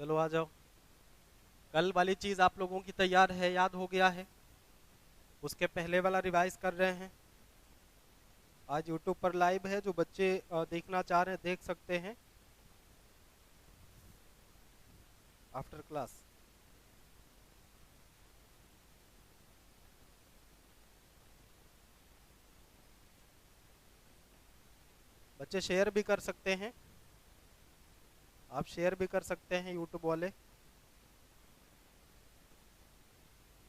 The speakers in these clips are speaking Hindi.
चलो आ जाओ। कल वाली चीज आप लोगों की तैयार है, याद हो गया है? उसके पहले वाला रिवाइज कर रहे हैं। आज यूट्यूब पर लाइव है, जो बच्चे देखना चाह रहे हैं देख सकते हैं आफ्टर क्लास। बच्चे शेयर भी कर सकते हैं, आप शेयर भी कर सकते हैं यूट्यूब वाले।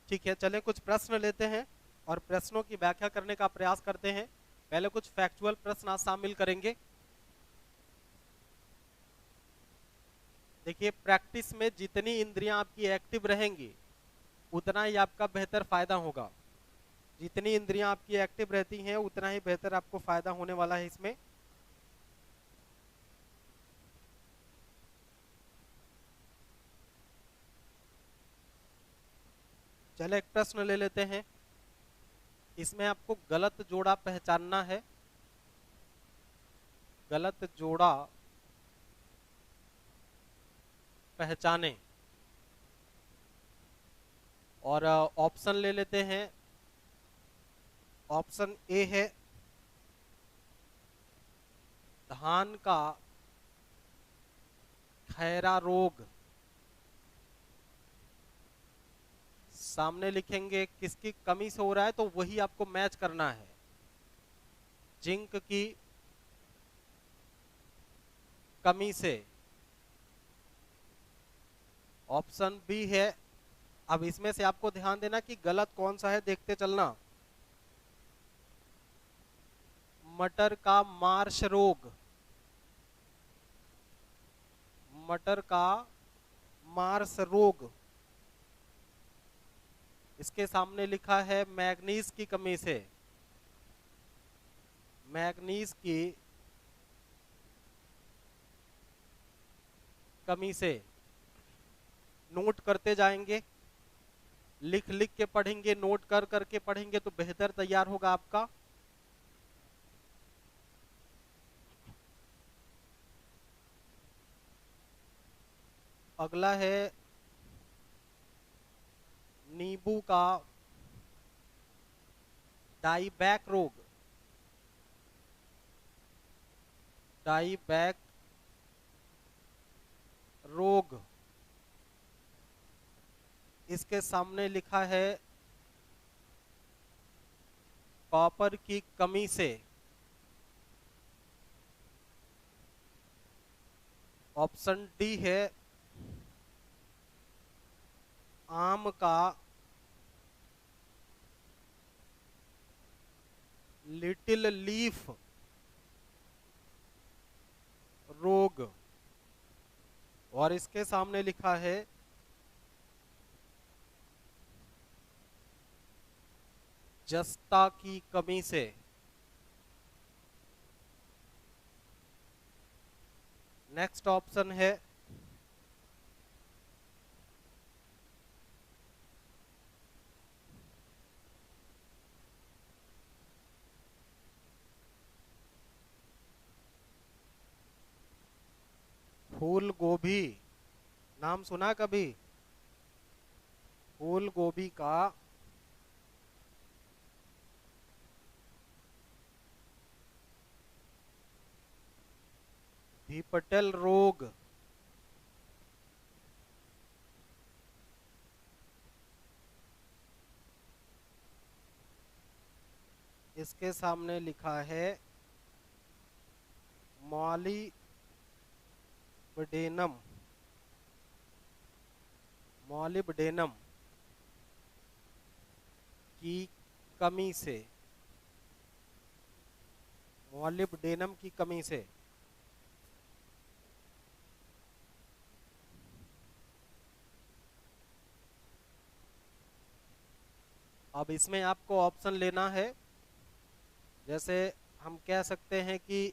ठीक है, चले कुछ प्रश्न लेते हैं और प्रश्नों की व्याख्या करने का प्रयास करते हैं। पहले कुछ फैक्चुअल प्रश्न आज शामिल करेंगे। देखिए, प्रैक्टिस में जितनी इंद्रियां आपकी एक्टिव रहेंगी उतना ही आपका बेहतर फायदा होगा। जितनी इंद्रियां आपकी एक्टिव रहती हैं उतना ही बेहतर आपको फायदा होने वाला है इसमें। चले एक प्रश्न ले लेते हैं। इसमें आपको गलत जोड़ा पहचानना है। गलत जोड़ा पहचाने। और ऑप्शन ले लेते हैं। ऑप्शन ए है धान का खैरा रोग। सामने लिखेंगे किसकी कमी से हो रहा है, तो वही आपको मैच करना है। जिंक की कमी से। ऑप्शन बी है। अब इसमें से आपको ध्यान देना कि गलत कौन सा है, देखते चलना। मटर का मार्श रोग। मटर का मार्श रोग। इसके सामने लिखा है मैग्नीज की कमी से। मैग्नीज की कमी से। नोट करते जाएंगे, लिख लिख के पढ़ेंगे, नोट कर करके पढ़ेंगे तो बेहतर तैयार होगा आपका। अगला है नींबू का डाईबैक रोग। डाईबैक रोग। इसके सामने लिखा है कॉपर की कमी से। ऑप्शन डी है आम का लिटिल लीफ रोग। और इसके सामने लिखा है जस्ता की कमी से। नेक्स्ट ऑप्शन है फूल गोभी। नाम सुना कभी? फूल गोभी का धिपटल रोग। इसके सामने लिखा है मॉलिब्डेनम। मॉलिब्डेनम की कमी से। मॉलिब्डेनम की कमी से। अब इसमें आपको ऑप्शन लेना है। जैसे हम कह सकते हैं कि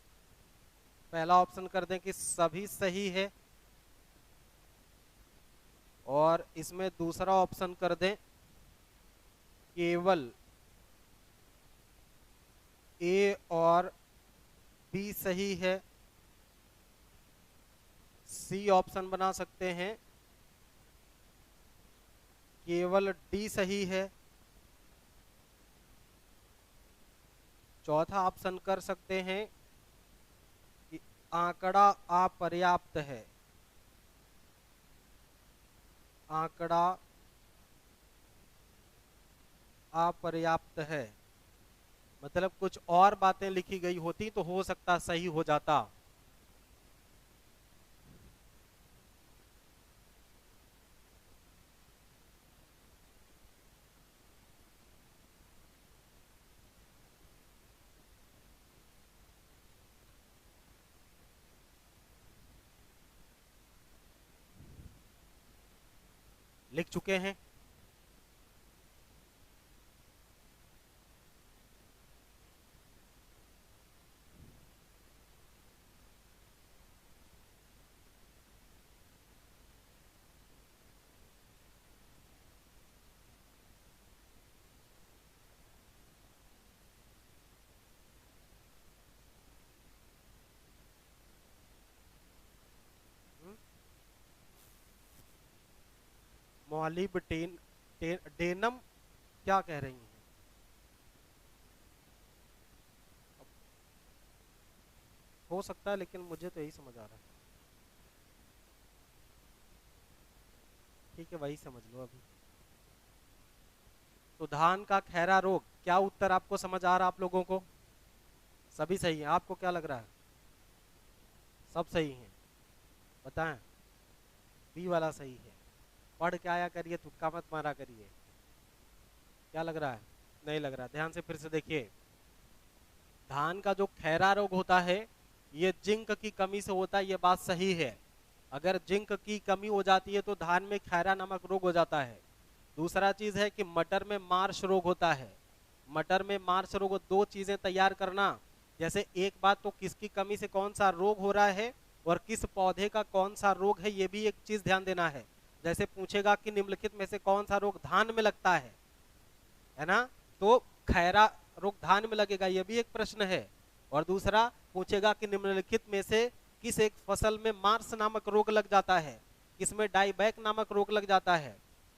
पहला ऑप्शन कर दें कि सभी सही है, और इसमें दूसरा ऑप्शन कर दें केवल ए और बी सही है। सी ऑप्शन बना सकते हैं केवल डी सही है। चौथा ऑप्शन कर सकते हैं कि आंकड़ा अपर्याप्त है। आंकड़ा अपर्याप्त है, मतलब कुछ और बातें लिखी गई होती तो हो सकता सही हो जाता। लिख चुके हैं। मोलिब्डेन डेनम क्या कह रही हैं? हो सकता है, लेकिन मुझे तो यही समझ आ रहा है। ठीक है, वही समझ लो अभी। तो धान का खैरा रोग, क्या उत्तर आपको समझ आ रहा आप लोगों को? सभी सही है? आपको क्या लग रहा है? सब सही है? बताएं। बी वाला सही है। पढ़ के आया करिए, तुक्का मत मारा करिए। क्या लग रहा है? नहीं लग रहा? ध्यान से फिर से देखिए। धान का जो खैरा रोग होता है ये जिंक की कमी से होता है, ये बात सही है। अगर जिंक की कमी हो जाती है तो धान में खैरा नामक रोग हो जाता है। दूसरा चीज है कि मटर में मार्श रोग होता है। मटर में मार्श रोग, दो चीजें तैयार करना। जैसे एक बात तो किसकी कमी से कौन सा रोग हो रहा है और किस पौधे का कौन सा रोग है, ये भी एक चीज ध्यान देना है। जैसे पूछेगा कि निम्नलिखित में से कौन सा रोग धान में लगता है ना, तो खैरा रोग धान में लगेगा, ये भी एक प्रश्न है। और दूसरा पूछेगा कि निम्नलिखित में से किस एक फसल में मार्स नामक रोग लग जाता है, किसमें डाईबैक नामक रोग लग जाता है,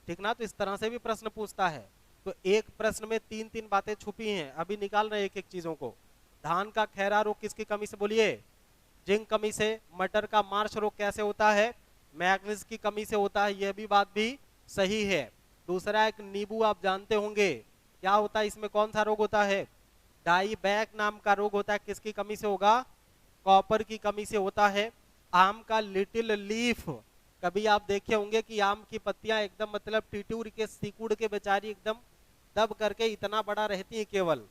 ठीक ना। तो इस तरह से भी प्रश्न पूछता है। तो एक प्रश्न में तीन तीन बातें छुपी हैं, अभी निकाल रहे एक एक चीजों को। धान का खैरा रोग किसकी कमी से, बोलिए? जिंक कमी से। मटर का मार्च रोग कैसे होता है? मैग्नीज की कमी से होता है, यह भी बात भी सही है। दूसरा एक नींबू आप जानते होंगे, क्या होता है इसमें, कौन सा रोग होता है? डाईबैक नाम का रोग होता है, किसकी कमी से होगा? कॉपर की कमी से होता है। आम का लिटिल लीफ, कभी आप देखे होंगे कि आम की पत्तियां एकदम मतलब टिटूर के सिकुड़ के बेचारी एकदम दब करके इतना बड़ा रहती है केवल,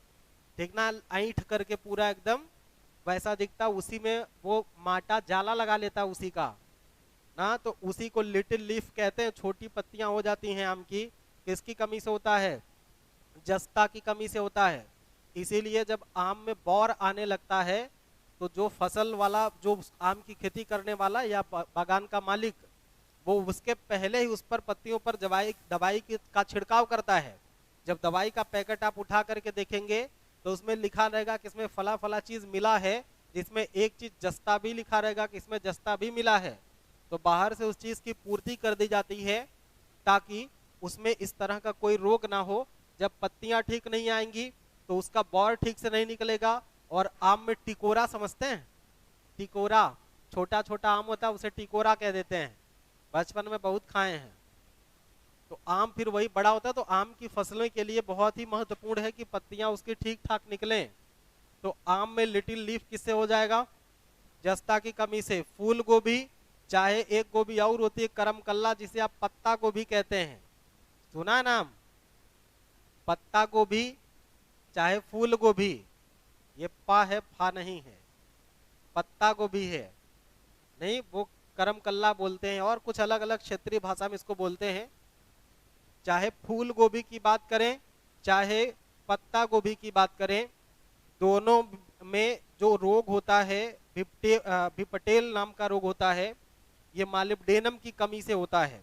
ठीक ना, ऐंठ करके पूरा एकदम वैसा दिखता, उसी में वो माटा जाला लगा लेता उसी का ना, तो उसी को लिटिल लीफ कहते हैं। छोटी पत्तियां हो जाती हैं आम की, किसकी कमी से होता है? जस्ता की कमी से होता है। इसीलिए जब आम में बौर आने लगता है तो जो फसल वाला, जो आम की खेती करने वाला या बागान का मालिक, वो उसके पहले ही उस पर पत्तियों पर दवाई का छिड़काव करता है। जब दवाई का पैकेट आप उठा करके देखेंगे तो उसमें लिखा रहेगा कि इसमें फला फला चीज मिला है, जिसमें एक चीज जस्ता भी लिखा रहेगा कि इसमें जस्ता भी मिला है। तो बाहर से उस चीज की पूर्ति कर दी जाती है ताकि उसमें इस तरह का कोई रोग ना हो। जब पत्तियां ठीक नहीं आएंगी तो उसका बौर ठीक से नहीं निकलेगा। और आम में टिकोरा समझते हैं? टिकोरा, छोटा छोटा आम होता है उसे टिकोरा कह देते हैं, बचपन में बहुत खाए हैं। तो आम फिर वही बड़ा होता है, तो आम की फसलों के लिए बहुत ही महत्वपूर्ण है कि पत्तियां उसकी ठीक ठाक निकलें। तो आम में लिटिल लीफ किससे हो जाएगा? जस्ता की कमी से। फूल गोभी, चाहे एक गोभी और होती है करमकल्ला, जिसे आप पत्ता गोभी कहते हैं, सुना नाम? पत्ता गोभी चाहे फूल गोभी, ये पा है, फा नहीं है, पत्ता गोभी है, नहीं वो करमकल्ला बोलते हैं और कुछ अलग अलग क्षेत्रीय भाषा में इसको बोलते हैं। चाहे फूल गोभी की बात करें चाहे पत्ता गोभी की बात करें, दोनों में जो रोग होता है भिपटेल नाम का रोग होता है, ये मॉलिब्डेनम की कमी से होता है।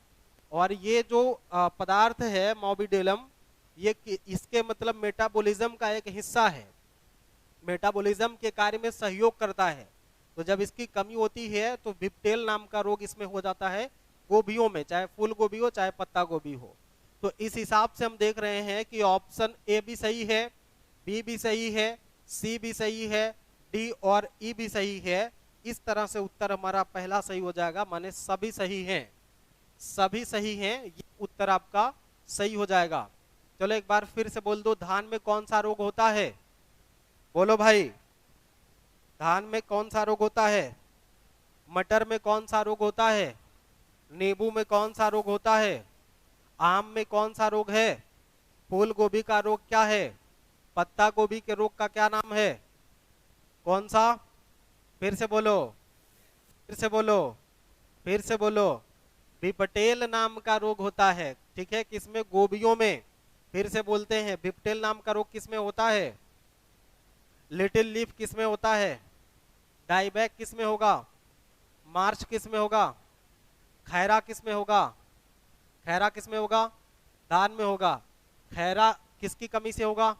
और ये जो पदार्थ है मोबिडेलम, ये इसके मतलब मेटाबॉलिज्म का एक हिस्सा है, मेटाबॉलिज्म के कार्य में सहयोग करता है। तो जब इसकी कमी होती है तो भिपटेल नाम का रोग इसमें हो जाता है, गोभियों में, चाहे फूल गोभी हो चाहे पत्ता गोभी हो। तो इस हिसाब से हम देख रहे हैं कि ऑप्शन ए भी सही है, बी भी सही है, सी भी सही है, डी और ई भी सही है। इस तरह से उत्तर हमारा पहला सही हो जाएगा, माने सभी सही हैं, सभी सही हैं, ये उत्तर आपका सही हो जाएगा। चलो एक बार फिर से बोल दो, धान में कौन सा रोग होता है? बोलो भाई, धान में कौन सा रोग होता है? मटर में कौन सा रोग होता है? नींबू में कौन सा रोग होता है? आम में कौन सा रोग है? फूल गोभी का रोग क्या है? पत्ता गोभी के रोग का क्या नाम है? कौन सा? फिर से बोलो, फिर से बोलो, फिर से बोलो। विपटेल नाम का रोग होता है, ठीक है, किसमें? गोभियों में। फिर से बोलते हैं, विपटेल नाम का रोग किसमें होता है? लिटिल लीफ किसमें होता है? डाईबैक किसमें होगा? मार्च किसमें होगा? खैरा किसमें होगा? खैरा किसमें होगा? धान में होगा। खैरा किसकी कमी से होगा?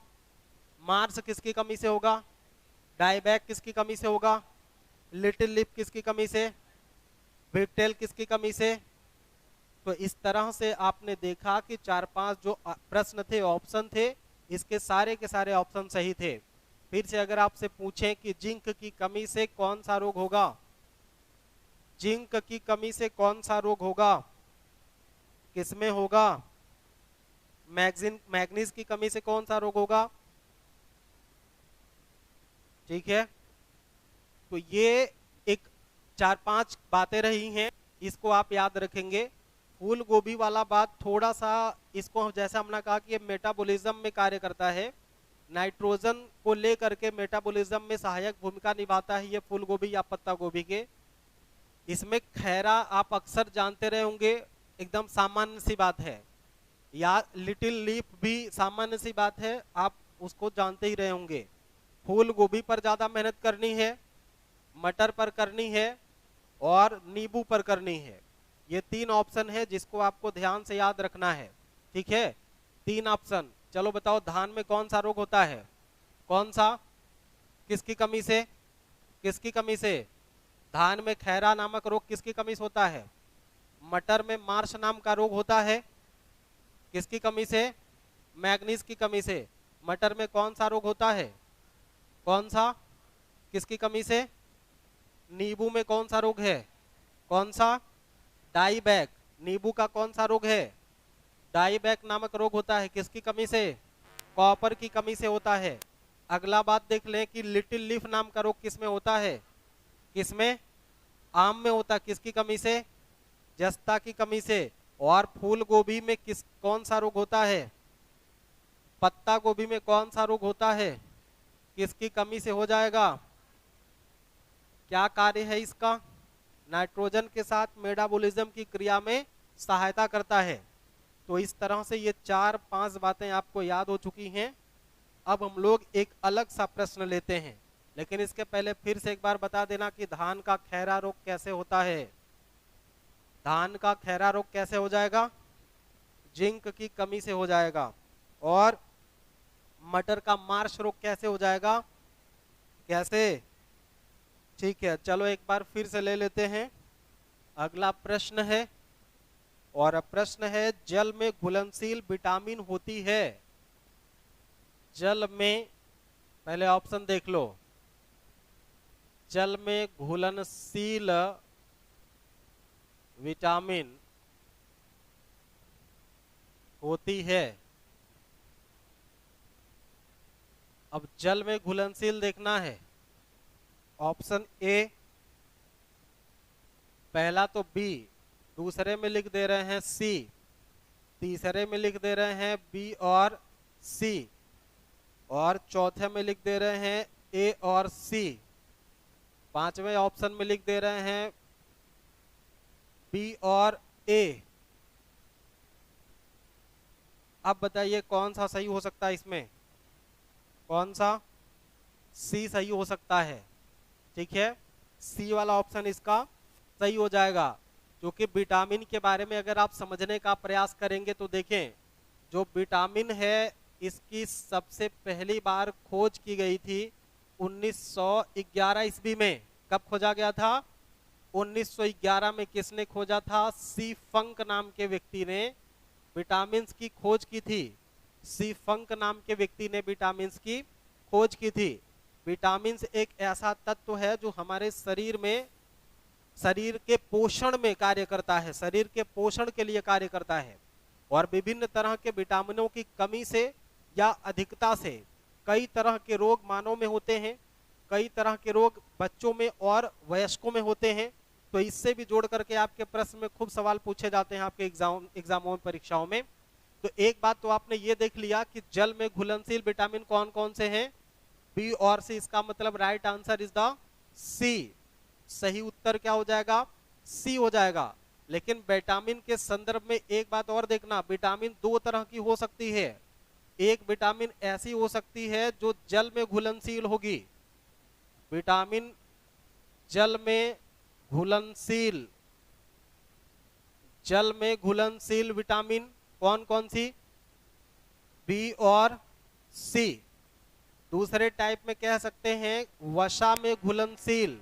मार्च किसकी कमी से होगा? डाईबैक किसकी कमी से होगा? लिटिल लीफ किसकी कमी से? विपटेल किसकी कमी से? तो इस तरह से आपने देखा कि 4-5 जो प्रश्न थे, ऑप्शन थे, इसके सारे के सारे ऑप्शन सही थे। फिर से अगर आपसे पूछें कि जिंक की कमी से कौन सा रोग होगा, जिंक की कमी से कौन सा रोग होगा, किसमें होगा? मैग्नीज की कमी से कौन सा रोग होगा? ठीक है, तो ये एक 4-5 बातें रही हैं, इसको आप याद रखेंगे। फूल गोभी वाला बात थोड़ा सा, इसको जैसा हमने कहा कि ये मेटाबॉलिज्म में कार्य करता है, नाइट्रोजन को लेकर के मेटाबॉलिज्म में सहायक भूमिका निभाता है ये फूल गोभी या पत्ता गोभी के। इसमें खैरा आप अक्सर जानते रहे होंगे, एकदम सामान्य सी बात है, या लिटिल लीफ भी सामान्य सी बात है, आप उसको जानते ही रहे होंगे। फूल गोभी पर ज्यादा मेहनत करनी है, मटर पर करनी है और नींबू पर करनी है। ये 3 ऑप्शन है जिसको आपको ध्यान से याद रखना है, ठीक है, 3 ऑप्शन। चलो बताओ, धान में कौन सा रोग होता है? कौन सा? किसकी कमी से? किसकी कमी से? धान में खैरा नामक रोग किसकी कमी से होता है? मटर में मार्च नाम का रोग होता है, किसकी कमी से? मैग्नीज की कमी से। मटर में कौन सा रोग होता है? कौन सा? किसकी कमी से? नींबू में कौन सा रोग है? कौन सा? डाईबैक। नींबू का कौन सा रोग है? डाईबैक नामक रोग होता है, किसकी कमी से? कॉपर की कमी से होता है। अगला बात देख लें कि लिटिल लीफ नाम का रोग किसमें होता है? किसमें? आम में होता है, किसकी कमी से? जस्ता की कमी से। और फूल गोभी में कौन सा रोग होता है? पत्ता गोभी में कौन सा रोग होता है? किसकी कमी से हो जाएगा? क्या कार्य है इसका? नाइट्रोजन के साथ मेटाबॉलिज्म की क्रिया में सहायता करता है। तो इस तरह से ये 4-5 बातें आपको याद हो चुकी हैं। अब हम लोग एक अलग सा प्रश्न लेते हैं, लेकिन इसके पहले फिर से एक बार बता देना कि धान का खैरा रोग कैसे होता है। धान का खैरा रोग कैसे हो जाएगा? जिंक की कमी से हो जाएगा। और मटर का मार्च रोग कैसे हो जाएगा? कैसे? ठीक है, चलो एक बार फिर से ले लेते हैं। अगला प्रश्न है, और प्रश्न है, जल में घुलनशील विटामिन होती है। जल में, पहले ऑप्शन देख लो, जल में घुलनशील विटामिन होती है। अब जल में घुलनशील देखना है। ऑप्शन ए, पहला तो बी, दूसरे में लिख दे रहे हैं सी, तीसरे में लिख दे रहे हैं बी और सी, और चौथे में लिख दे रहे हैं ए और सी, पांचवें ऑप्शन में लिख दे रहे हैं बी और ए। अब बताइए कौन सा सही हो सकता है इसमें? कौन सा? सी सही हो सकता है, ठीक है, सी वाला ऑप्शन इसका सही हो जाएगा। क्योंकि विटामिन के बारे में अगर आप समझने का प्रयास करेंगे तो देखें, जो विटामिन है इसकी सबसे पहली बार खोज की गई थी 1911 ईस्वी में। कब खोजा गया था? 1911 में। किसने खोजा था? सी फंक नाम के व्यक्ति ने विटामिन की खोज की थी? सी फंक नाम के व्यक्ति ने विटामिन की खोज की थी। विटामिन एक ऐसा तत्व है जो हमारे शरीर में, शरीर के पोषण में कार्य करता है, शरीर के पोषण के लिए कार्य करता है। और विभिन्न तरह के विटामिनों की कमी से या अधिकता से कई तरह के रोग मानव में होते हैं, कई तरह के रोग बच्चों में और वयस्कों में होते हैं। तो इससे भी जोड़ करके आपके प्रश्न में खूब सवाल पूछे जाते हैं आपके एग्जामों में, परीक्षाओं में। तो एक बात तो आपने ये देख लिया कि जल में घुलनशील विटामिन कौन कौन से हैं, बी और सी। इसका मतलब राइट आंसर इज द सी। सही उत्तर क्या हो जाएगा? सी हो जाएगा। लेकिन विटामिन के संदर्भ में एक बात और देखना, विटामिन दो तरह की हो सकती है। एक विटामिन ऐसी हो सकती है जो जल में घुलनशील होगी, विटामिन जल में घुलनशील, जल में घुलनशील विटामिन कौन कौन सी? बी और सी। दूसरे टाइप में कह सकते हैं वसा में घुलनशील।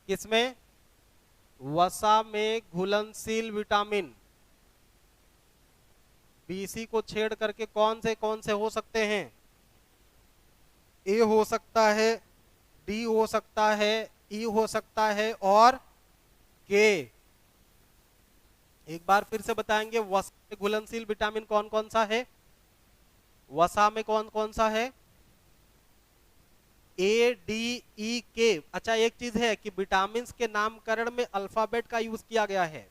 किसमें? वसा में घुलनशील विटामिन। बीसी को छेड़ करके कौन से हो सकते हैं? ए हो सकता है, डी हो सकता है, ई हो सकता है और के। एक बार फिर से बताएंगे, वसा में घुलनशील विटामिन कौन कौन सा है? वसा में कौन कौन सा है? ए, डी, ई, के। अच्छा एक चीज है कि विटामिन के नामकरण में अल्फाबेट का यूज किया गया है,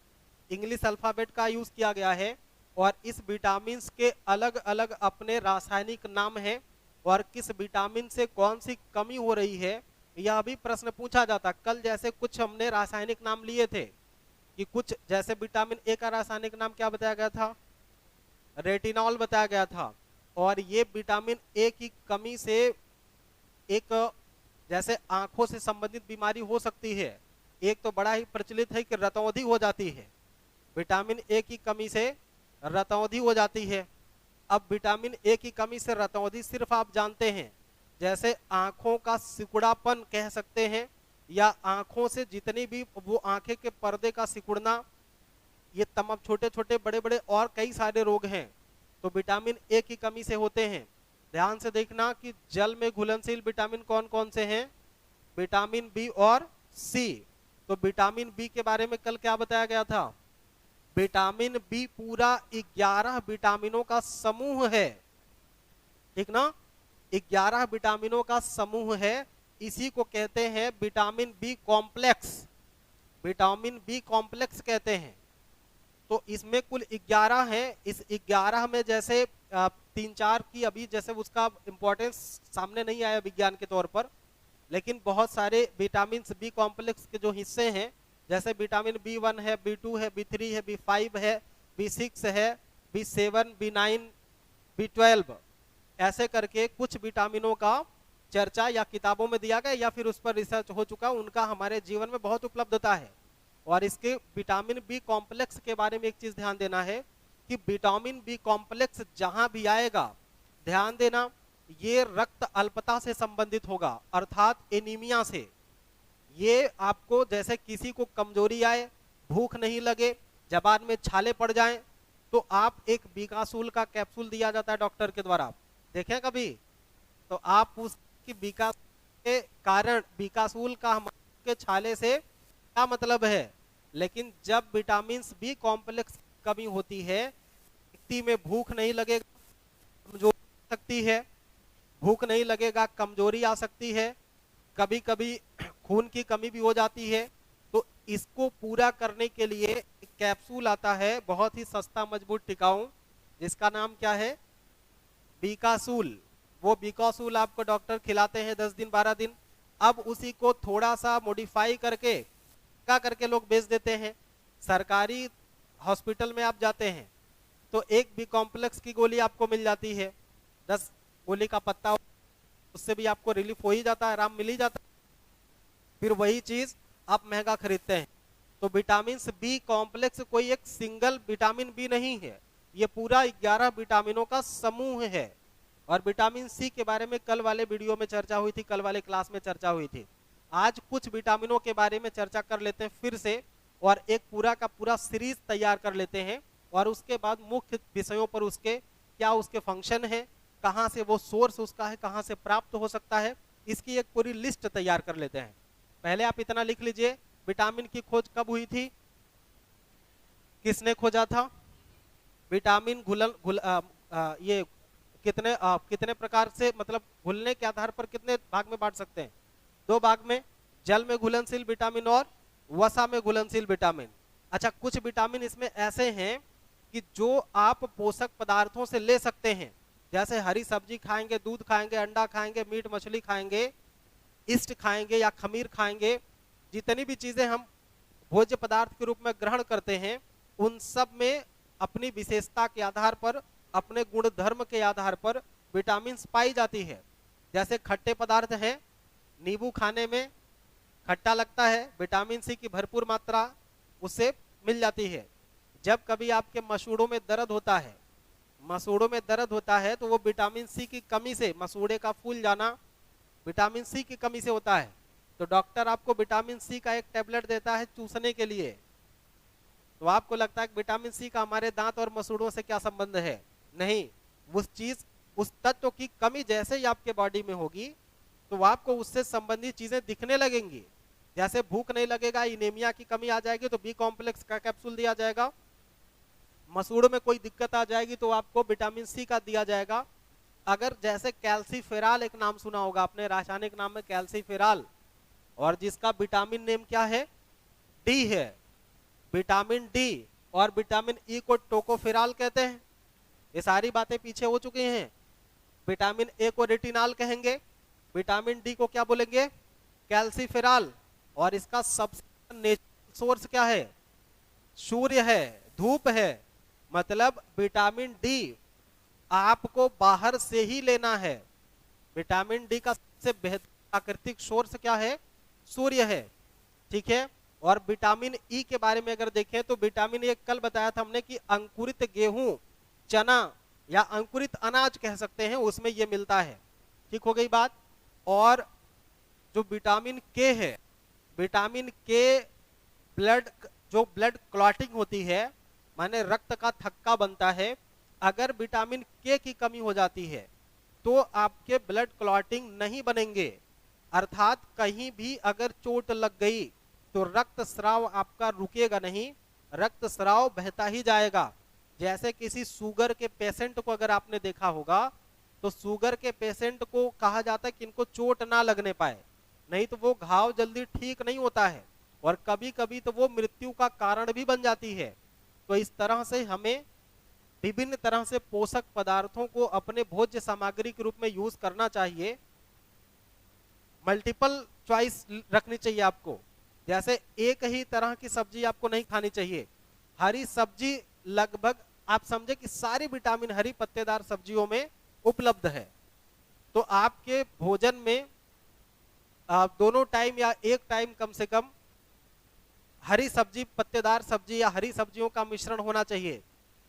इंग्लिश अल्फाबेट का यूज किया गया है। और इस विटामिन के अलग अलग अपने रासायनिक नाम हैं। और किस विटामिन से कौन सी कमी हो रही है यह भी प्रश्न पूछा जाता। कल जैसे कुछ हमने रासायनिक नाम लिए थे कि कुछ, जैसे विटामिन ए का रासायनिक नाम क्या बताया गया था? रेटिनॉल बताया गया था। और ये विटामिन ए की कमी से एक, जैसे आंखों से संबंधित बीमारी हो सकती है। एक तो बड़ा ही प्रचलित है कि रतौंधी हो जाती है, विटामिन ए की कमी से रतौंधी हो जाती है। अब विटामिन ए की कमी से रतौंधी सिर्फ आप जानते हैं जैसे आंखों का सिकुड़ापन कह सकते हैं, या आंखों से जितनी भी वो आंखें के पर्दे का सिकुड़ना, ये तमाम छोटे छोटे बड़े बड़े और कई सारे रोग हैं तो विटामिन ए की कमी से होते हैं। ध्यान से देखना कि जल में घुलनशील विटामिन कौन कौन से हैं? विटामिन बी और सी। तो विटामिन बी के बारे में कल क्या बताया गया था? विटामिन बी पूरा 11 विटामिनों का समूह है, ठीक ना? 11 विटामिनों का समूह है। इसी को कहते हैं vitamin B complex, vitamin B complex कहते हैं। तो इसमें कुल 11 है। इस 11 में जैसे 3-4 की अभी जैसे उसका इंपॉर्टेंस सामने नहीं आया विज्ञान के तौर पर, लेकिन बहुत सारे विटामिन बी कॉम्प्लेक्स के जो हिस्से हैं, जैसे विटामिन बी1 है, बी2 है, बी3 है, बी5 है, बी6 है, बी7, बी9, बी12, ऐसे करके कुछ विटामिनों का चर्चा या किताबों में दिया गया या फिर उस पर रिसर्च हो चुका, उनका हमारे जीवन में बहुत उपलब्धता है। और इसके विटामिन बी कॉम्प्लेक्स के बारे में एक चीज ध्यान देना है कि विटामिन बी कॉम्प्लेक्स जहां भी आएगा, ध्यान देना, ये रक्त अल्पता से संबंधित होगा, अर्थात एनीमिया से। ये आपको, जैसे किसी को कमजोरी आए, भूख नहीं लगे, जबान में छाले पड़ जाएं, तो आप एक बीकासूल का कैप्सूल दिया जाता है डॉक्टर के द्वारा, देखें कभी? तो आप उसकी बीका के कारण, बीकासूल का हमारे छाले से क्या मतलब है? लेकिन जब विटामिन बी कॉम्प्लेक्स कमी होती है, व्यक्ति में भूख नहीं लगेगा, कमजोरी आ सकती है, भूख नहीं लगेगा, कमजोरी आ सकती है, कभी कभी खून की कमी भी हो जाती है। तो इसको पूरा करने के लिए एक कैप्सूल आता है, बहुत ही सस्ता, मजबूत, टिकाऊ, जिसका नाम क्या है? बीकासूल। वो बीकासूल आपको डॉक्टर खिलाते हैं 10 दिन 12 दिन। अब उसी को थोड़ा सा मॉडिफाई करके क्या करके लोग बेच देते हैं। सरकारी हॉस्पिटल में आप जाते हैं तो एक बी कॉम्प्लेक्स की गोली आपको मिल जाती है, 10 गोली का पत्ता, उससे भी आपको रिलीफ हो ही जाता है, आराम मिल ही जाता है। फिर वही चीज आप महंगा खरीदते हैं। तो विटामिन बी कॉम्प्लेक्स कोई एक सिंगल विटामिन बी नहीं है, ये पूरा 11 विटामिनों का समूह है। और विटामिन सी के बारे में कल वाले वीडियो में चर्चा हुई थी, कल वाले क्लास में चर्चा हुई थी। आज कुछ विटामिनों के बारे में चर्चा कर लेते हैं फिर से, और एक पूरा का पूरा सीरीज तैयार कर लेते हैं और उसके बाद मुख्य विषयों पर उसके क्या उसके फंक्शन है, कहाँ से वो सोर्स उसका है, कहाँ से प्राप्त हो सकता है, इसकी एक पूरी लिस्ट तैयार कर लेते हैं। पहले आप इतना लिख लीजिए, विटामिन की खोज कब हुई थी, किसने खोजा था? विटामिन ये कितने प्रकार से, मतलब घुलने के आधार पर कितने भाग में बांट सकते हैं? 2 भाग में, जल में घुलनशील विटामिन और वसा में घुलनशील विटामिन। अच्छा, कुछ विटामिन इसमें ऐसे हैं कि जो आप पोषक पदार्थों से ले सकते हैं, जैसे हरी सब्जी खाएंगे, दूध खाएंगे, अंडा खाएंगे, मीट मछली खाएंगे, ईस्ट खाएंगे या खमीर खाएंगे, जितनी भी चीजें हम भोज्य पदार्थ के रूप में ग्रहण करते हैं, उन सब में अपनी विशेषता के आधार पर, अपने गुण धर्म के आधार पर विटामिन पाई जाती है। जैसे खट्टे पदार्थ हैं, नींबू खाने में खट्टा लगता है, विटामिन सी की भरपूर मात्रा उससे मिल जाती है। जब कभी आपके मसूड़ों में दर्द होता है, मसूड़ों में दर्द होता है, तो वो विटामिन सी की कमी से, मसूड़े का फूल जाना विटामिन सी की कमी से होता है, तो डॉक्टर आपको विटामिन सी का एक टेबलेट देता है चूसने के लिए। तो आपको लगता है कि विटामिन सी का हमारे दांत और मसूड़ों से क्या संबंध है? नहीं, उस तत्व की कमी जैसे ही आपके बॉडी में होगी, तो आपको उससे संबंधित चीजें दिखने लगेंगी। जैसे भूख नहीं लगेगा, इनेमिया की कमी आ जाएगी तो बी कॉम्प्लेक्स का कैप्सूल दिया जाएगा, मसूड़ों में कोई दिक्कत आ जाएगी तो आपको विटामिन सी का दिया जाएगा। अगर जैसे कैल्सीफेराल, एक नाम सुना होगा आपने, रासायनिक नाम में कैल्सीफेराल, और जिसका विटामिन नेम क्या है? डी है, विटामिन डी, और विटामिन ई को टोकोफेराल कहते हैं। ये सारी बातें पीछे हो चुकी हैं। विटामिन ए को रेटिनाल कहेंगे, विटामिन डी को क्या बोलेंगे? कैल्सीफेराल, और इसका सबसे नेचुरल सोर्स क्या है? सूर्य है, धूप है। मतलब विटामिन डी आपको बाहर से ही लेना है। विटामिन डी का सबसे बेहतर प्राकृतिक सोर्स क्या है? सूर्य है, ठीक है। और विटामिन ई के बारे में अगर देखें तो विटामिन ए कल बताया था हमने कि अंकुरित गेहूं, चना या अंकुरित अनाज कह सकते हैं, उसमें ये मिलता है। ठीक हो गई बात। और जो विटामिन के है, विटामिन के जो ब्लड क्लॉटिंग होती है, माने रक्त का थक्का बनता है, अगर विटामिन के की कमी हो जाती है तो आपके ब्लड क्लॉटिंग नहीं बनेंगे। अर्थात कहीं भी अगर चोट लग गई तो रक्त स्राव आपका रुकेगा नहीं, रक्त स्राव बहता ही जाएगा। जैसे किसी शुगर के पेशेंट को अगर आपने देखा होगा, तो शुगर के पेशेंट को कहा जाता है कि इनको चोट ना लगने पाए, नहीं तो वो घाव जल्दी ठीक नहीं होता है, और कभी कभी तो वो मृत्यु का कारण भी बन जाती है। तो इस तरह से हमें विभिन्न तरह से पोषक पदार्थों को अपने भोज्य सामग्री के रूप में यूज करना चाहिए। मल्टीपल चॉइस रखनी चाहिए आपको, जैसे एक ही तरह की सब्जी आपको नहीं खानी चाहिए। हरी सब्जी लगभग आप समझे कि सारी विटामिन हरी पत्तेदार सब्जियों में उपलब्ध है। तो आपके भोजन में दोनों टाइम या एक टाइम कम से कम हरी सब्जी, पत्तेदार सब्जी या हरी सब्जियों का मिश्रण होना चाहिए।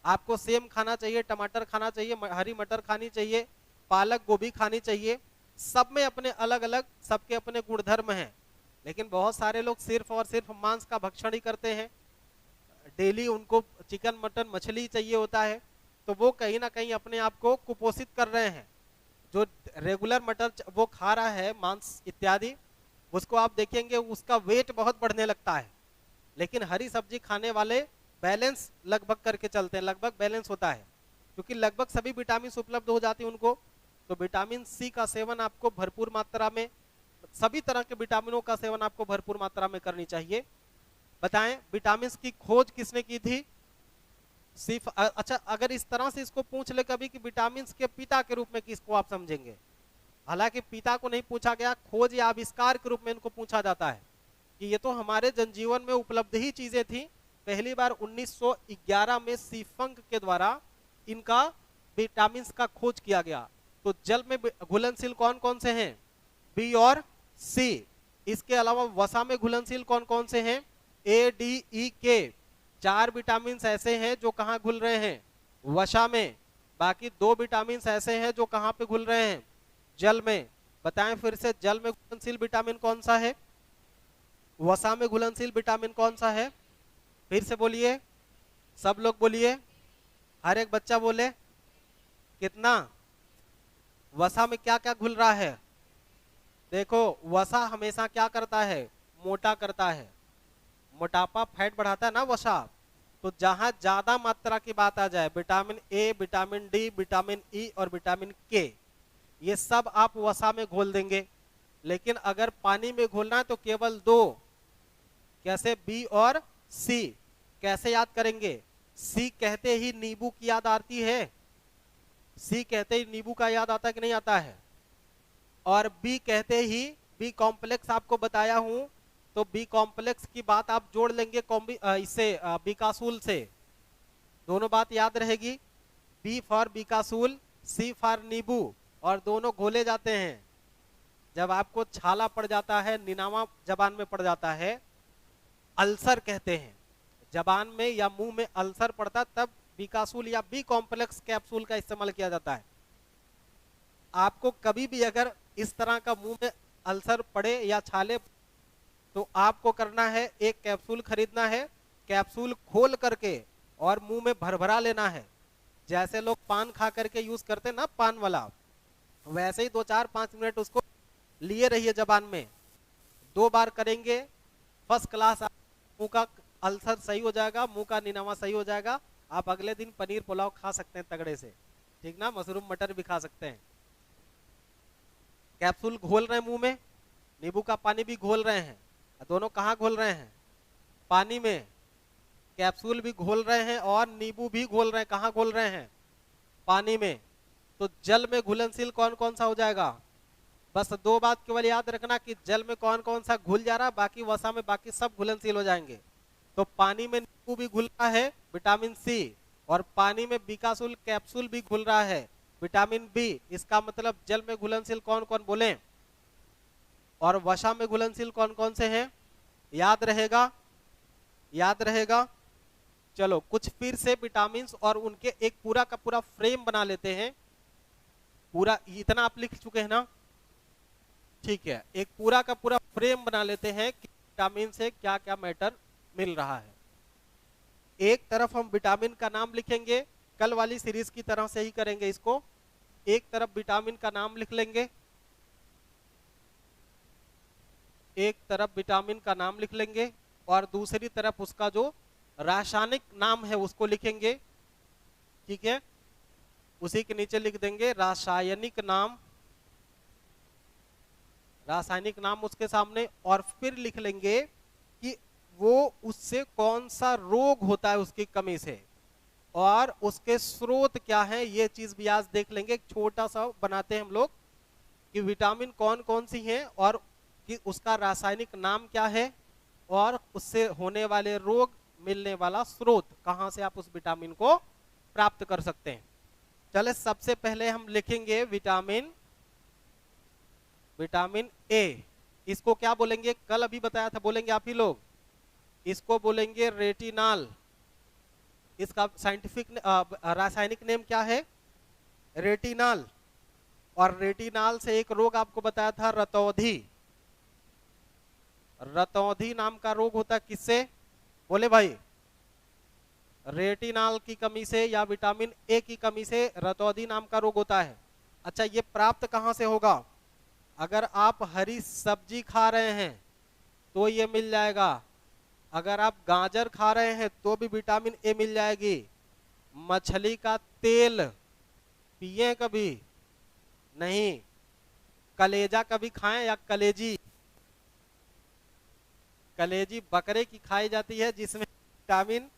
आपको सेम खाना चाहिए, टमाटर खाना चाहिए, हरी मटर खानी चाहिए, पालक गोभी खानी चाहिए। सब में अपने अलग अलग, सबके अपने गुणधर्म हैं। लेकिन बहुत सारे लोग सिर्फ और सिर्फ मांस का भक्षण ही करते हैं, डेली उनको चिकन मटन मछली चाहिए होता है, तो वो कहीं ना कहीं अपने आप को कुपोषित कर रहे हैं। जो रेगुलर मटर वो खा रहा है, मांस इत्यादि, उसको आप देखेंगे उसका वेट बहुत बढ़ने लगता है। लेकिन हरी सब्जी खाने वाले बैलेंस लगभग करके चलते हैं, लगभग बैलेंस होता है, क्योंकि लगभग सभी विटामिन उपलब्ध हो जाती है उनको। तो विटामिन सी का सेवन आपको भरपूर मात्रा में, सभी तरह के विटामिनों का सेवन आपको भरपूर मात्रा में करनी चाहिए। बताएं, विटामिन की खोज किसने की थी? सिर्फ अच्छा, अगर इस तरह से इसको पूछ ले कभी कि विटामिन के पिता के रूप में किसको आप समझेंगे? हालांकि पिता को नहीं पूछा गया, खोज या आविष्कार के रूप में इनको पूछा जाता है कि ये तो हमारे जनजीवन में उपलब्ध ही चीजें थी। पहली बार 1911 में सीफंक के द्वारा इनका विटामिन का खोज किया गया। तो जल में घुलनशील कौन कौन से हैं? बी और सी। इसके अलावा वसा में घुलनशील कौन कौन से हैं? ए, डी, ई, के। 4 विटामिन ऐसे हैं जो कहां घुल रहे हैं? वसा में। बाकी 2 विटामिन ऐसे हैं जो कहां पे घुल रहे हैं? जल में। बताएं फिर से, जल में घुलनशील विटामिन कौन सा है? वसा में घुलनशील विटामिन कौन सा है? फिर से बोलिए, सब लोग बोलिए। हर एक बच्चा बोले कितना। वसा में क्या क्या घुल रहा है? देखो वसा हमेशा क्या करता है, मोटा करता है। मोटापा फैट बढ़ाता है ना वसा। तो जहां ज्यादा मात्रा की बात आ जाए, vitamin A, vitamin D, vitamin E और विटामिन के, ये सब आप वसा में घोल देंगे। लेकिन अगर पानी में घोलना है तो केवल दो, कैसे, बी और सी। कैसे याद करेंगे? सी कहते ही नींबू की याद आती है, सी कहते ही नींबू का याद आता है कि नहीं आता है? और बी कहते ही, बी कॉम्प्लेक्स आपको बताया हूं, तो बी कॉम्प्लेक्स की बात आप जोड़ लेंगे इससे, बीकासूल से। दोनों बात याद रहेगी, बी फॉर बीकासूल, सी फॉर नींबू, और दोनों घोले जाते हैं। जब आपको छाला पड़ जाता है, निनावा जबान में पड़ जाता है, अल्सर कहते हैं, जबान में या मुंह में अल्सर पड़ता, तब बीकासूल या बी कॉम्प्लेक्स कैप्सूल का इस्तेमाल किया जाता है। आपको कभी भी अगर इस तरह का मुंह में अल्सर पड़े या छाले, तो आपको करना है, एक कैप्सूल खरीदना है, कैप्सूल खोल करके और मुंह में भरभरा लेना है। जैसे लोग पान खा करके यूज करते हैं ना, पान वाला, वैसे ही 2-4-5 मिनट उसको लिए रहिए जबान में। 2 बार करेंगे, फर्स्ट क्लास मुंह का अल्सर सही हो जाएगा, मुंह का निनावा सही हो जाएगा। आप अगले दिन पनीर पुलाव खा सकते हैं तगड़े से, ठीक ना, मशरूम मटर भी खा सकते हैं। कैप्सूल घोल रहे हैं मुंह में, नींबू का पानी भी घोल रहे हैं। दोनों कहाँ घोल रहे हैं? पानी में। कैप्सूल भी घोल रहे हैं और नींबू भी घोल रहे हैं, कहाँ घोल रहे हैं? पानी में। तो जल में घुलनशील कौन कौन सा हो जाएगा? बस 2 बात केवल याद रखना कि जल में कौन कौन सा घुल जा रहा है, बाकी वसा में बाकी सब घुलनशील हो जाएंगे। तो पानी में नींबू भी घुल रहा है, विटामिन सी, और पानी में बीकासूल कैप्सूल भी घुल रहा है, विटामिन बी। इसका मतलब जल में घुलनशील कौन कौन बोले, और वसा में घुलनशील कौन कौन से हैं? याद रहेगा, याद रहेगा। चलो कुछ फिर से विटामिन और उनके एक पूरा का पूरा फ्रेम बना लेते हैं। पूरा इतना आप लिख चुके हैं ना, ठीक है। एक पूरा का पूरा फ्रेम बना लेते हैं कि विटामिन से क्या क्या मैटर मिल रहा है। एक तरफ हम विटामिन का नाम लिखेंगे, कल वाली सीरीज की तरह से ही करेंगे इसको। एक तरफ विटामिन का नाम लिख लेंगे, एक तरफ विटामिन का नाम लिख लेंगे, और दूसरी तरफ उसका जो रासायनिक नाम है उसको लिखेंगे, ठीक है। उसी के नीचे लिख देंगे रासायनिक नाम, रासायनिक नाम उसके सामने, और फिर लिख लेंगे कि वो उससे कौन सा रोग होता है उसकी कमी से, और उसके स्रोत क्या है, ये चीज भी आज देख लेंगे। एक छोटा सा बनाते हैं हम लोग कि विटामिन कौन कौन सी हैं, और कि उसका रासायनिक नाम क्या है, और उससे होने वाले रोग, मिलने वाला स्रोत, कहां से आप उस विटामिन को प्राप्त कर सकते हैं। चले सबसे पहले हम लिखेंगे विटामिन, विटामिन ए। इसको क्या बोलेंगे? कल अभी बताया था, बोलेंगे आप ही लोग। इसको बोलेंगे रेटिनॉल। इसका साइंटिफिक रासायनिक नेम क्या है? रेटिनॉल। और रेटिनॉल से एक रोग आपको बताया था, रतौंधी। रतौंधी नाम का रोग होता है किससे? बोले भाई, रेटिनॉल की कमी से या विटामिन ए की कमी से रतौंधी नाम का रोग होता है। अच्छा, ये प्राप्त कहां से होगा? अगर आप हरी सब्जी खा रहे हैं तो ये मिल जाएगा, अगर आप गाजर खा रहे हैं तो भी विटामिन ए मिल जाएगी। मछली का तेल पिए कभी नहीं, कलेजा कभी खाएं या कलेजी? कलेजी बकरे की खाई जाती है जिसमें विटामिन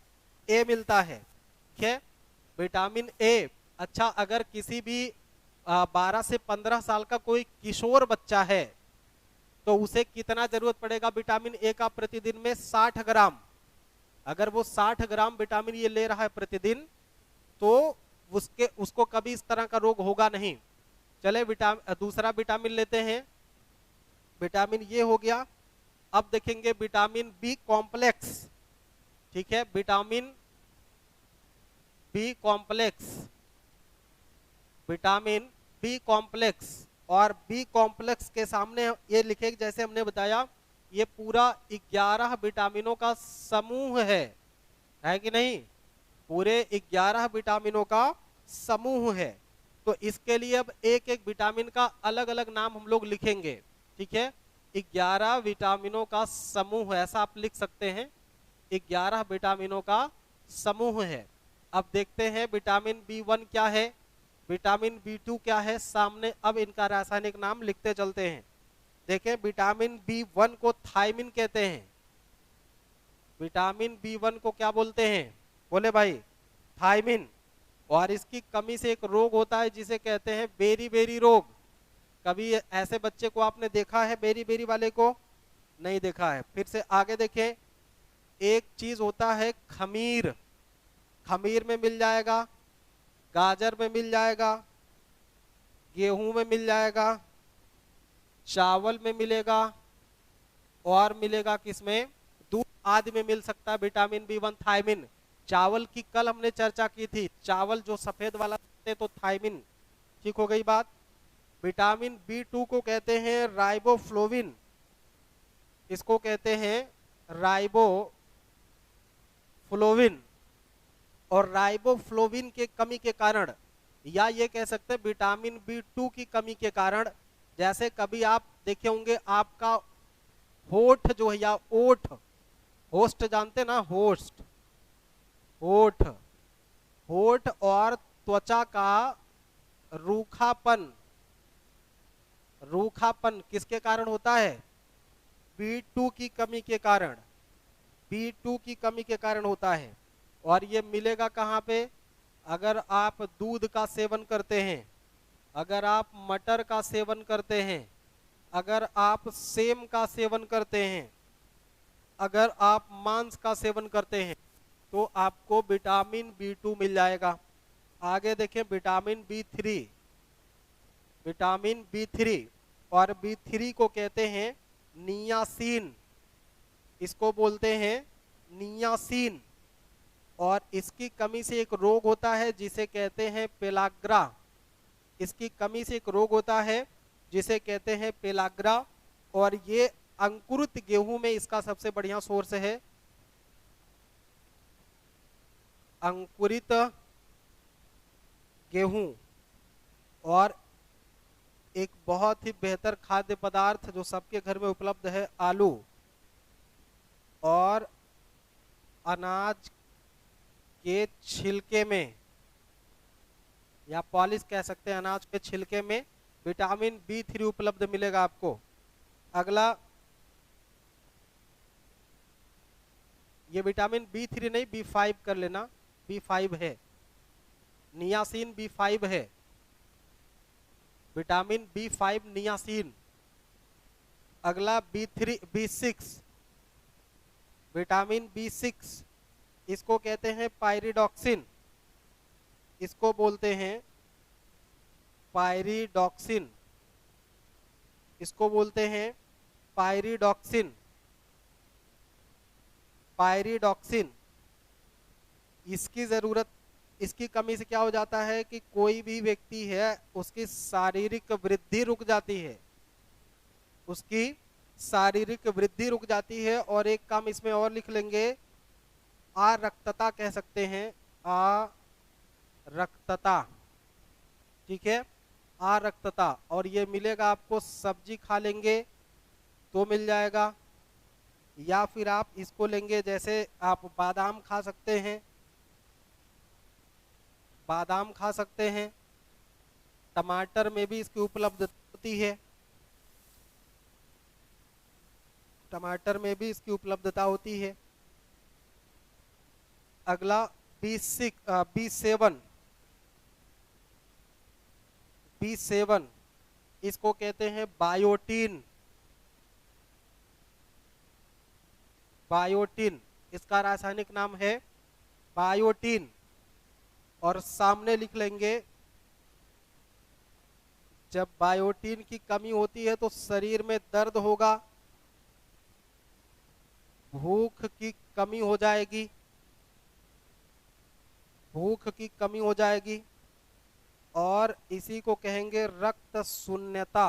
ए मिलता है, ठीक है, विटामिन ए। अच्छा, अगर किसी भी 12 से 15 साल का कोई किशोर बच्चा है तो उसे कितना जरूरत पड़ेगा विटामिन ए का प्रतिदिन में? 60 ग्राम। अगर वो 60 ग्राम विटामिन ए ले रहा है प्रतिदिन तो उसको कभी इस तरह का रोग होगा नहीं। चले दूसरा विटामिन लेते हैं, विटामिन ये हो गया। अब देखेंगे विटामिन बी कॉम्प्लेक्स, ठीक है, vitamin B complex, vitamin B complex. और बी कॉम्प्लेक्स के सामने ये लिखे, जैसे हमने बताया, ये पूरा 11 विटामिनों का समूह है कि नहीं? पूरे 11 विटामिनों का समूह है। तो इसके लिए अब एक एक विटामिन का अलग अलग नाम हम लोग लिखेंगे, ठीक है। 11 विटामिनों का समूह, ऐसा आप लिख सकते हैं, 11 विटामिनों का समूह है। अब देखते हैं विटामिन B1 क्या है, विटामिन B2 क्या है सामने। अब इनका रासायनिक नाम लिखते चलते हैं। देखें, विटामिन B1 को थायमिन कहते हैं। विटामिन B1 को क्या बोलते हैं, बोले भाई, थायमिन। और इसकी कमी से एक रोग होता है जिसे कहते हैं बेरी बेरी रोग। कभी ऐसे बच्चे को आपने देखा है बेरी बेरी वाले को? नहीं देखा है। फिर से आगे देखें, एक चीज होता है खमीर, खमीर में मिल जाएगा, गाजर में मिल जाएगा, गेहूं में मिल जाएगा, चावल में मिलेगा, और मिलेगा किसमें, दूध आदि में मिल सकता है विटामिन B1 थायमिन। चावल की कल हमने चर्चा की थी, चावल जो सफेद वाला तो थायमिन, ठीक हो गई बात। विटामिन B2 को कहते हैं राइबोफ्लोविन, इसको कहते हैं राइबोफ्लोविन। और राइबोफ्लोविन के कमी के कारण, या ये कह सकते हैं विटामिन B2 की कमी के कारण, जैसे कभी आप देखे होंगे आपका होठ जो है, या ओठ, होस्ट जानते ना, होस्ट, होठ, होठ और त्वचा का रूखापन, रूखापन किसके कारण होता है, B2 की कमी के कारण, B2 की कमी के कारण होता है। और ये मिलेगा कहाँ पे, अगर आप दूध का सेवन करते हैं, अगर आप मटर का सेवन करते हैं, अगर आप सेम का सेवन करते हैं, अगर आप मांस का सेवन करते हैं, तो आपको विटामिन B2 मिल जाएगा। आगे देखें, विटामिन B3, विटामिन B3, और B3 को कहते हैं नियासिन, इसको बोलते हैं नियासिन। और इसकी कमी से एक रोग होता है जिसे कहते हैं पेलाग्रा, इसकी कमी से एक रोग होता है जिसे कहते हैं पेलाग्रा। और ये अंकुरित गेहूं में इसका सबसे बढ़िया सोर्स है, अंकुरित गेहूं। और एक बहुत ही बेहतर खाद्य पदार्थ जो सबके घर में उपलब्ध है, आलू और अनाज के छिलके में, या पॉलिश कह सकते हैं, अनाज के छिलके में विटामिन B3 उपलब्ध मिलेगा आपको। अगला, ये विटामिन B3 नहीं, B5 कर लेना, B5 है, नियासिन B5 है, विटामिन B5 नियासिन। अगला B6, विटामिन B6, इसको कहते हैं पायरिडॉक्सिन, इसको बोलते हैं पायरिडॉक्सिन, इसको बोलते हैं पायरिडॉक्सिन, पायरिडॉक्सिन। इसकी जरूरत, इसकी कमी से क्या हो जाता है कि कोई भी व्यक्ति है उसकी शारीरिक वृद्धि रुक जाती है, उसकी शारीरिक वृद्धि रुक जाती है। और एक काम इसमें और लिख लेंगे, आरक्तता कह सकते हैं, आरक्तता, ठीक है, आरक्तता। और ये मिलेगा आपको, सब्जी खा लेंगे तो मिल जाएगा, या फिर आप इसको लेंगे, जैसे आप बादाम खा सकते हैं, बादाम खा सकते हैं, टमाटर में भी इसकी उपलब्धता होती है, टमाटर में भी इसकी उपलब्धता होती है। अगला B7, B7, इसको कहते हैं बायोटीन, बायोटीन, इसका रासायनिक नाम है बायोटीन। और सामने लिख लेंगे, जब बायोटीन की कमी होती है तो शरीर में दर्द होगा, भूख की कमी हो जाएगी, भूख की कमी हो जाएगी, और इसी को कहेंगे रक्त शून्यता,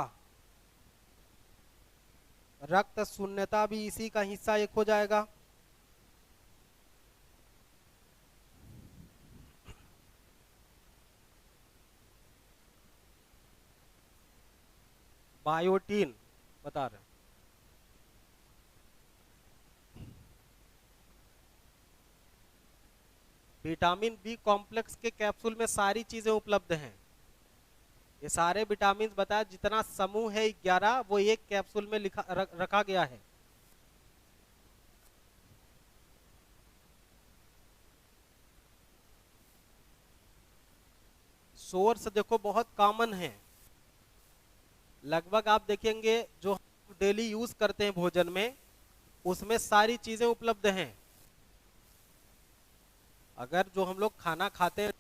रक्त शून्यता भी इसी का हिस्सा एक हो जाएगा। बायोटीन बता रहे हैं। विटामिन बी कॉम्प्लेक्स के कैप्सूल में सारी चीजें उपलब्ध हैं। ये सारे विटामिन बताया, जितना समूह है 11 वो एक कैप्सूल में रखा गया है। सोर्स देखो बहुत कॉमन है, लगभग आप देखेंगे जो हम डेली यूज करते हैं भोजन में, उसमें सारी चीजें उपलब्ध हैं। अगर जो हम लोग खाना खाते हैं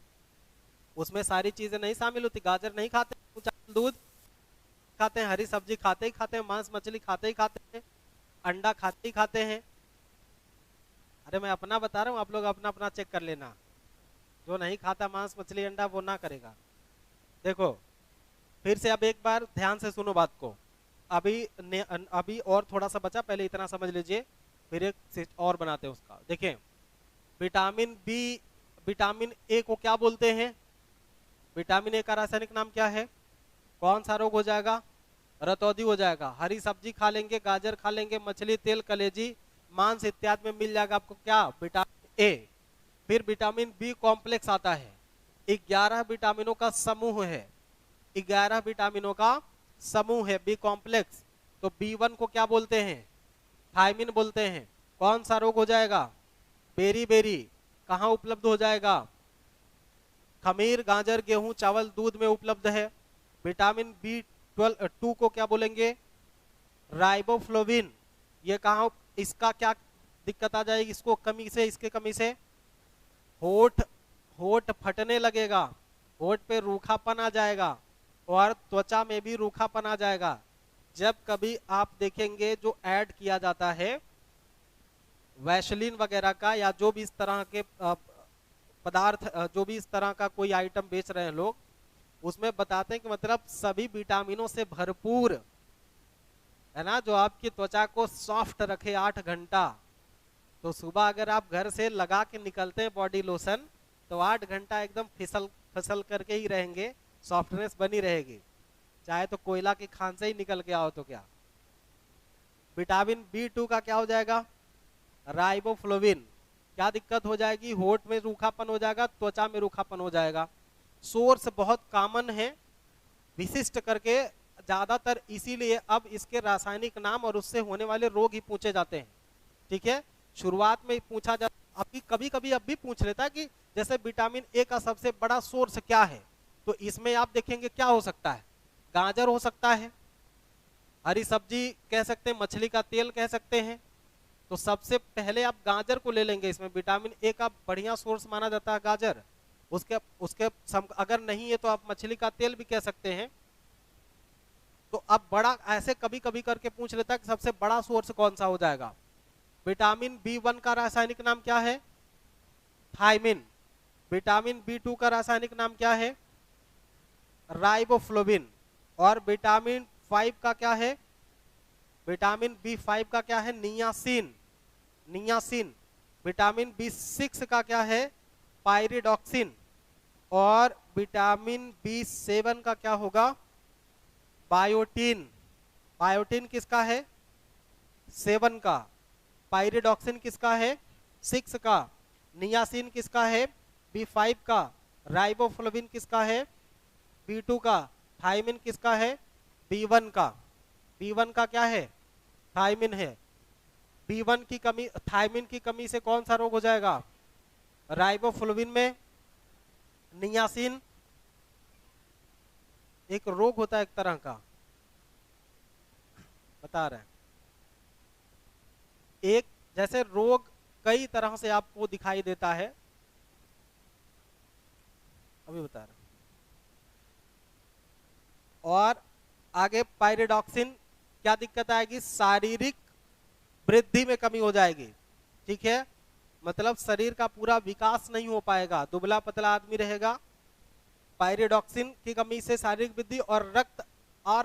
उसमें सारी चीजें नहीं शामिल होती, गाजर नहीं खाते, चावल दूध खाते हैं, हरी सब्जी खाते ही खाते हैं, मांस मछली खाते ही खाते हैं, अंडा खाते ही खाते हैं। अरे मैं अपना बता रहा हूँ, आप लोग अपना अपना चेक कर लेना। जो नहीं खाता मांस मछली अंडा वो ना करेगा। देखो फिर से अब एक बार ध्यान से सुनो बात को। अभी और थोड़ा सा बचा, पहले इतना समझ लीजिए, फिर एक और बनाते हैं उसका। देखें विटामिन बी, विटामिन ए को क्या बोलते हैं? विटामिन ए का रासायनिक नाम क्या है? कौन सा रोग हो जाएगा? रतौंधी हो जाएगा। हरी सब्जी खा लेंगे, गाजर खा लेंगे, मछली, तेल, कलेजी, मांस इत्यादि में मिल जाएगा आपको क्या? Vitamin A. फिर विटामिन बी कॉम्प्लेक्स आता है, 11 विटामिनों का समूह है, 11 विटामिनों का समूह है बी कॉम्प्लेक्स। तो B1 को क्या बोलते हैं? थायमिन बोलते हैं। कौन सा रोग हो जाएगा? Beriberi. कहाँ उपलब्ध हो जाएगा? खमीर, गाजर, गेहूं, चावल, दूध में उपलब्ध है। विटामिन B2 को क्या बोलेंगे? राइबोफ्लोविन। ये कहाँ, इसका क्या दिक्कत आ जाएगी? इसको कमी से, इसके कमी से होठ होठ फटने लगेगा, होठ पे रूखापन आ जाएगा और त्वचा में भी रूखापन आ जाएगा। जब कभी आप देखेंगे जो ऐड किया जाता है वैसलीन वगैरह का, या जो भी इस तरह के पदार्थ, जो भी इस तरह का कोई आइटम बेच रहे हैं लोग, उसमें बताते हैं कि मतलब सभी विटामिनों से भरपूर है ना, जो आपकी त्वचा को सॉफ्ट रखे 8 घंटा। तो सुबह अगर आप घर से लगा के निकलते हैं बॉडी लोशन, तो 8 घंटा एकदम फिसल फिसल करके ही रहेंगे, सॉफ्टनेस बनी रहेगी, चाहे तो कोयला की खान से ही निकल के आओ तो क्या। विटामिन B2 का क्या हो जाएगा? राइबोफ्लोविन। क्या दिक्कत हो जाएगी? होठ में रूखापन हो जाएगा, त्वचा में रूखापन हो जाएगा। सोर्स बहुत कॉमन है, विशिष्ट करके ज्यादातर, इसीलिए अब इसके रासायनिक नाम और उससे होने वाले रोग ही पूछे जाते हैं। ठीक है, शुरुआत में पूछा जाता, अभी कभी कभी अब भी पूछ लेता है कि जैसे विटामिन ए का सबसे बड़ा सोर्स क्या है, तो इसमें आप देखेंगे क्या हो सकता है? गाजर हो सकता है, हरी सब्जी कह सकते हैं, मछली का तेल कह सकते हैं। तो सबसे पहले आप गाजर को ले लेंगे, इसमें विटामिन ए का बढ़िया सोर्स माना जाता है गाजर। उसके उसके अगर नहीं है तो आप मछली का तेल भी कह सकते हैं। तो अब बड़ा ऐसे कभी कभी करके पूछ लेता है कि सबसे बड़ा सोर्स कौन सा हो जाएगा? विटामिन B1 का रासायनिक नाम क्या है? थायमिन। विटामिन B2 का रासायनिक नाम क्या है? राइबोफ्लोविन। और विटामिन 5 का क्या है? विटामिन B5 का क्या है? नियासिन। नियासिन। विटामिन B6 का क्या है? पायरिडॉक्सिन। और विटामिन B7 का क्या होगा? बायोटीन। बायोटीन किसका है? 7 का। पायरिडॉक्सिन किसका है? 6 का। नियासिन किसका है? B5 का। राइबोफ्लोविन किसका है? B2 का। थायमिन किसका है? B1 का। B1 का क्या है? थायमिन है। B1 की कमी, थायमिन की कमी से कौन सा रोग हो जाएगा? राइबोफ्लोविन में नियासिन एक रोग होता है, एक तरह का, बता रहे हैं। एक जैसे रोग कई तरह से आपको दिखाई देता है, अभी बता रहे हैं। और आगे पायरिडॉक्सिन, क्या दिक्कत आएगी? शारीरिक वृद्धि में कमी हो जाएगी। ठीक है, मतलब शरीर का पूरा विकास नहीं हो पाएगा, दुबला पतला आदमी रहेगा। पायरिडॉक्सिन की कमी से शारीरिक वृद्धि और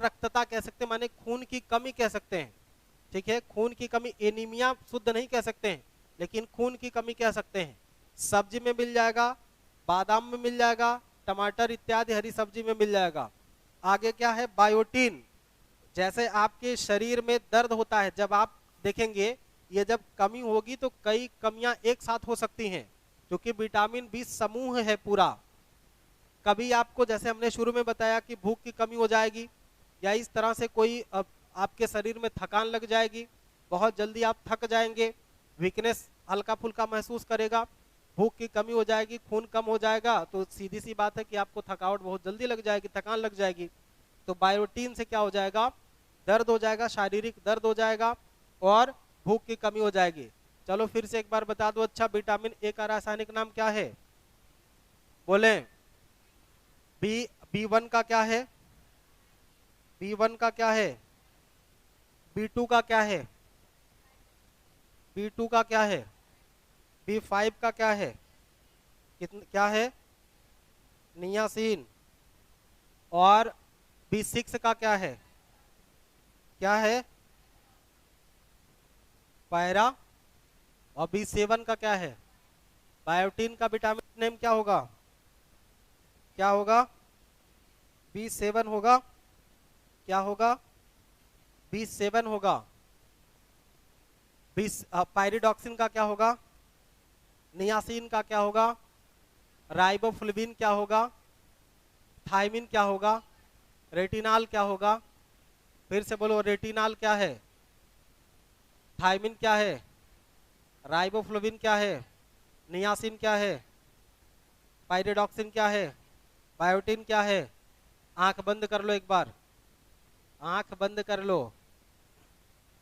रक्तता कह सकते हैं, माने खून की कमी कह सकते हैं। ठीक है, खून की कमी, एनीमिया शुद्ध नहीं कह सकते हैं, लेकिन खून की कमी कह सकते हैं। सब्जी में मिल जाएगा, बादाम में मिल जाएगा, टमाटर इत्यादि हरी सब्जी में मिल जाएगा। आगे क्या है? बायोटीन। जैसे आपके शरीर में दर्द होता है, जब आप देखेंगे ये जब कमी होगी तो कई कमियां एक साथ हो सकती हैं, क्योंकि विटामिन बी समूह है पूरा। कभी आपको, जैसे हमने शुरू में बताया कि भूख की कमी हो जाएगी, या इस तरह से कोई आपके शरीर में थकान लग जाएगी, बहुत जल्दी आप थक जाएंगे, वीकनेस हल्का फुल्का महसूस करेगा, भूख की कमी हो जाएगी, खून कम हो जाएगा, तो सीधी सी बात है कि आपको थकावट बहुत जल्दी लग जाएगी, थकान लग जाएगी। तो बायोटीन से क्या हो जाएगा, दर्द हो जाएगा, शारीरिक दर्द हो जाएगा और भूख की कमी हो जाएगी। चलो फिर से एक बार बता दो, अच्छा विटामिन ए का रासायनिक नाम क्या है, बोले। बी वन का क्या है, बी वन का क्या है, बी टू का क्या है, बी टू का क्या है, बी5 का क्या है, क्या है, नियासिन। और बी6 का क्या है, क्या है, पैरा। और बी7 का क्या है, बायोटीन का विटामिन नेम क्या होगा, क्या होगा, बी7 होगा, क्या होगा, बी7 होगा। पायरिडॉक्सिन का क्या होगा, नियासिन का क्या होगा, राइबोफ्लेविन क्या होगा, थायमिन क्या होगा, रेटिनाल क्या होगा, फिर से बोलो, रेटिनाल क्या है, थायमिन क्या है, राइबोफ्लेविन क्या है, नियासिन क्या है, पायरिडॉक्सिन क्या है, बायोटीन क्या है। आंख बंद कर लो एक बार, आंख बंद कर लो,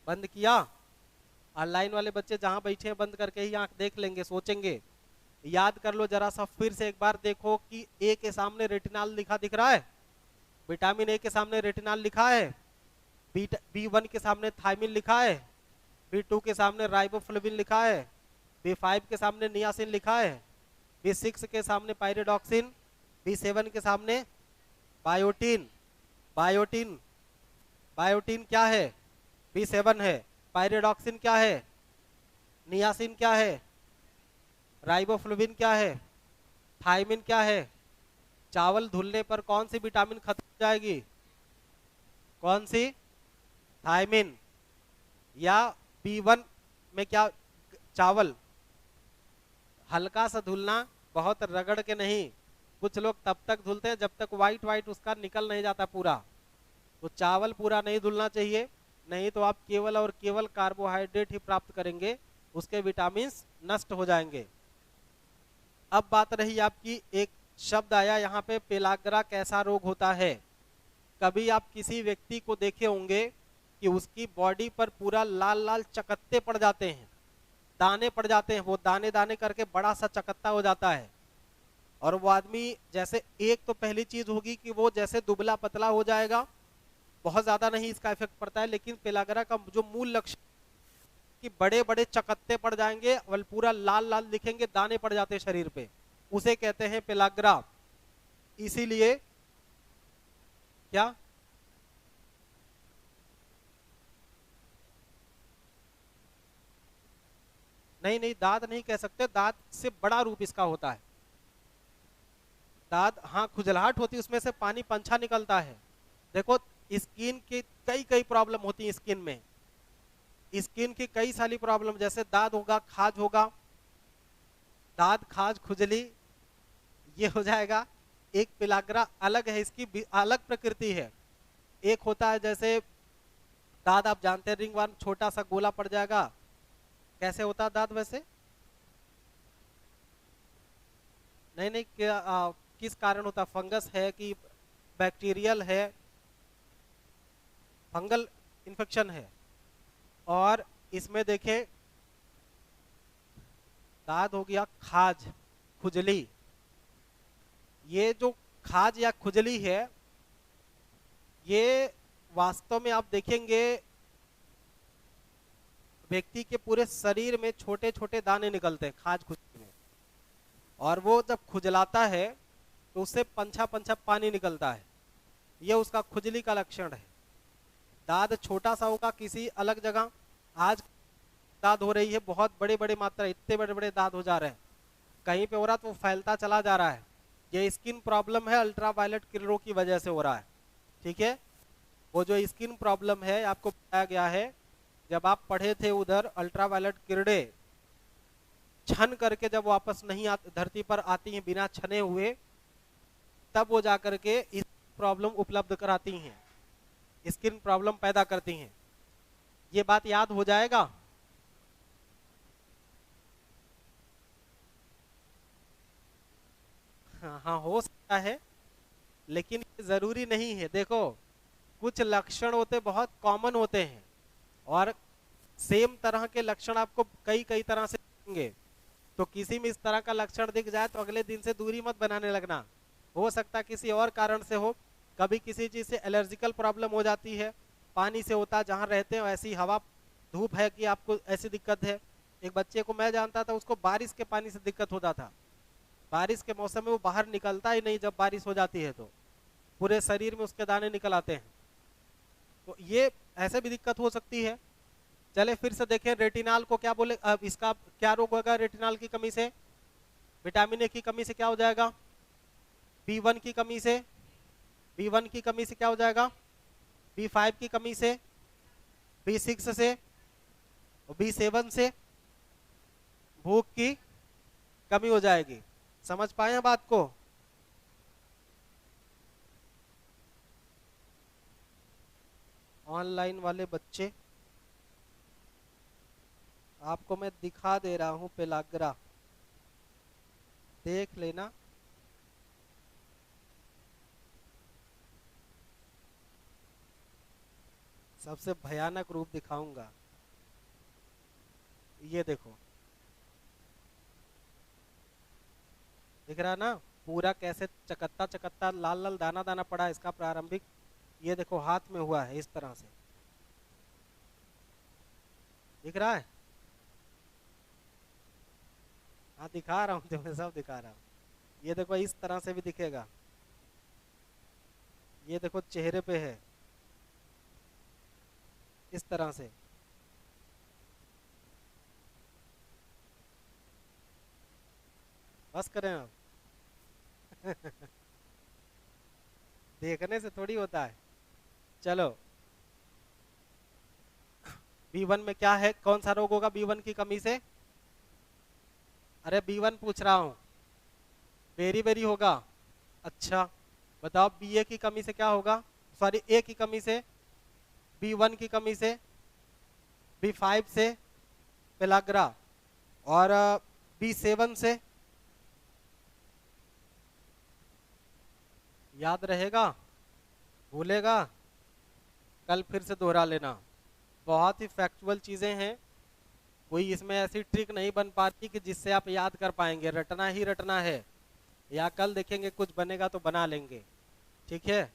बंद किया। ऑनलाइन वाले बच्चे जहां बैठे हैं बंद करके ही आंख देख लेंगे, सोचेंगे। याद कर लो जरा सा, फिर से एक बार देखो कि ए के सामने रेटिनाल लिखा दिख रहा है, विटामिन ए के सामने रेटिनाल लिखा है, बी1 के सामने थायमिन लिखा है, बी2 के सामने राइबोफ्लेविन लिखा है, बी5 के सामने नियासिन लिखा है, बी6 के सामने पायरिडॉक्सिन, बी7 के सामने बायोटीन। बायोटीन, बायोटीन क्या है, बी7 है, पायरिडॉक्सिन क्या है, नियासिन क्या है, राइबोफ्लेविन क्या है, थायमिन क्या है। चावल धुलने पर कौन सी विटामिन खत्म हो जाएगी, कौन सी, थायमिन। या बी1 में क्या, चावल हल्का सा धुलना, बहुत रगड़ के नहीं, कुछ लोग तब तक धुलते हैं जब तक व्हाइट व्हाइट उसका निकल नहीं जाता पूरा, तो चावल पूरा नहीं धुलना चाहिए, नहीं तो आप केवल और केवल कार्बोहाइड्रेट ही प्राप्त करेंगे, उसके विटामिन नष्ट हो जाएंगे। अब बात रही आपकी, एक शब्द आया यहाँ पे, पेलाग्रा कैसा रोग होता है। कभी आप किसी व्यक्ति को देखे होंगे कि उसकी बॉडी पर पूरा लाल लाल चकत्ते पड़ जाते हैं, दाने पड़ जाते हैं, वो दाने दाने करके बड़ा सा चकत्ता हो जाता है, और वो आदमी जैसे, एक तो पहली चीज होगी कि वो जैसे दुबला पतला हो जाएगा, बहुत ज्यादा नहीं इसका इफेक्ट पड़ता है, लेकिन पेलाग्रा का जो मूल लक्षण कि बड़े बड़े चकत्ते पड़ जाएंगे और पूरा लाल लाल दिखेंगे, दाने पड़ जाते हैं शरीर पे, उसे कहते हैं पेलाग्रा। इसीलिए क्या, नहीं नहीं, दांत नहीं कह सकते, दांत से बड़ा रूप इसका होता है। दांत, हाँ, खुजलाहट होती है, उसमें से पानी पंछा निकलता है। देखो, स्किन की कई कई प्रॉब्लम होती है, स्किन में, स्किन की कई सारी प्रॉब्लम, जैसे दांत होगा, खाज होगा, दांत, खाज, खुजली, ये हो जाएगा। एक पेलाग्रा अलग है, इसकी अलग प्रकृति है। एक होता है जैसे दांत, आप जानते हैं रिंग वर्म, छोटा सा गोला पड़ जाएगा, कैसे होता है दांत वैसे, नहीं नहीं, किस कारण होता, फंगस है कि बैक्टीरियल है, फंगल इन्फेक्शन है। और इसमें देखें, दांत हो गया, खाज, खुजली, ये जो खाज या खुजली है, ये वास्तव में आप देखेंगे व्यक्ति के पूरे शरीर में छोटे छोटे दाने निकलते हैं खाज खुजली में, और वो जब खुजलाता है तो उससे पंछा पंछा पानी निकलता है, ये उसका खुजली का लक्षण है। दाद छोटा सा होगा किसी अलग जगह, आज दाद हो रही है, बहुत बड़े बड़े मात्रा, इतने बड़े बड़े दाद हो जा रहे हैं, कहीं पे हो रहा तो वो फैलता चला जा रहा है, ये स्किन प्रॉब्लम है, अल्ट्रावायलेट किरणों की वजह से हो रहा है, ठीक है। वो जो स्किन प्रॉब्लम है आपको बताया गया है, जब आप पढ़े थे उधर अल्ट्रावायलेट किरणें छन करके जब वापस नहीं धरती पर आती हैं बिना छने हुए, तब वो जाकर के इस प्रॉब्लम उपलब्ध कराती हैं, स्किन प्रॉब्लम पैदा करती हैं। ये बात याद हो जाएगा। हाँ हाँ, हो सकता है, लेकिन ये जरूरी नहीं है। देखो, कुछ लक्षण होते बहुत कॉमन होते हैं, और सेम तरह के लक्षण आपको कई कई तरह से दिखेंगे। तो किसी में इस तरह का लक्षण दिख जाए तो अगले दिन से दूरी मत बनाने लगना। हो सकता किसी और कारण से हो, कभी किसी चीज से एलर्जिकल प्रॉब्लम हो जाती है, पानी से होता, जहाँ रहते हो ऐसी हवा धूप है कि आपको ऐसी दिक्कत है। एक बच्चे को मैं जानता था, उसको बारिश के पानी से दिक्कत होता था। बारिश के मौसम में वो बाहर निकलता ही नहीं, जब बारिश हो जाती है तो पूरे शरीर में उसके दाने निकल आते हैं। तो ये ऐसे भी दिक्कत हो सकती है। चले फिर से देखें, रेटिनाल को क्या बोले, अब इसका क्या रोग होगा रेटिनाल की कमी से? विटामिन ए की कमी से क्या हो जाएगा? B1 की कमी से, B1 की कमी से क्या हो जाएगा? B5 की कमी से, B6 से, B7 से भूख की कमी हो जाएगी। समझ पाए हैं बात को? ऑनलाइन वाले बच्चे, आपको मैं दिखा दे रहा हूं पेलाग्रा, देख लेना। सबसे भयानक रूप दिखाऊंगा, ये देखो, दिख रहा ना पूरा कैसे चकत्ता चकत्ता लाल लाल दाना दाना पड़ा है इसका प्रारंभिक। ये देखो हाथ में हुआ है इस तरह से, दिख रहा है? हाँ दिखा रहा हूँ, तुम्हें सब दिखा रहा हूँ। ये देखो इस तरह से भी दिखेगा, ये देखो चेहरे पे है इस तरह से। बस करें आप। देखने से थोड़ी होता है। चलो, B1 में क्या है, कौन सा रोग होगा B1 की कमी से? अरे B1 पूछ रहा हूँ, बेरी बेरी होगा। अच्छा बताओ, BA की कमी से क्या होगा? सॉरी, A की कमी से, B1 की कमी से, B5 से पेलाग्रा, और B7 से। याद रहेगा? भूलेगा? कल फिर से दोहरा लेना। बहुत ही फैक्चुअल चीजें हैं, कोई इसमें ऐसी ट्रिक नहीं बन पाती कि जिससे आप याद कर पाएंगे। रटना ही रटना है, या कल देखेंगे कुछ बनेगा तो बना लेंगे। ठीक है,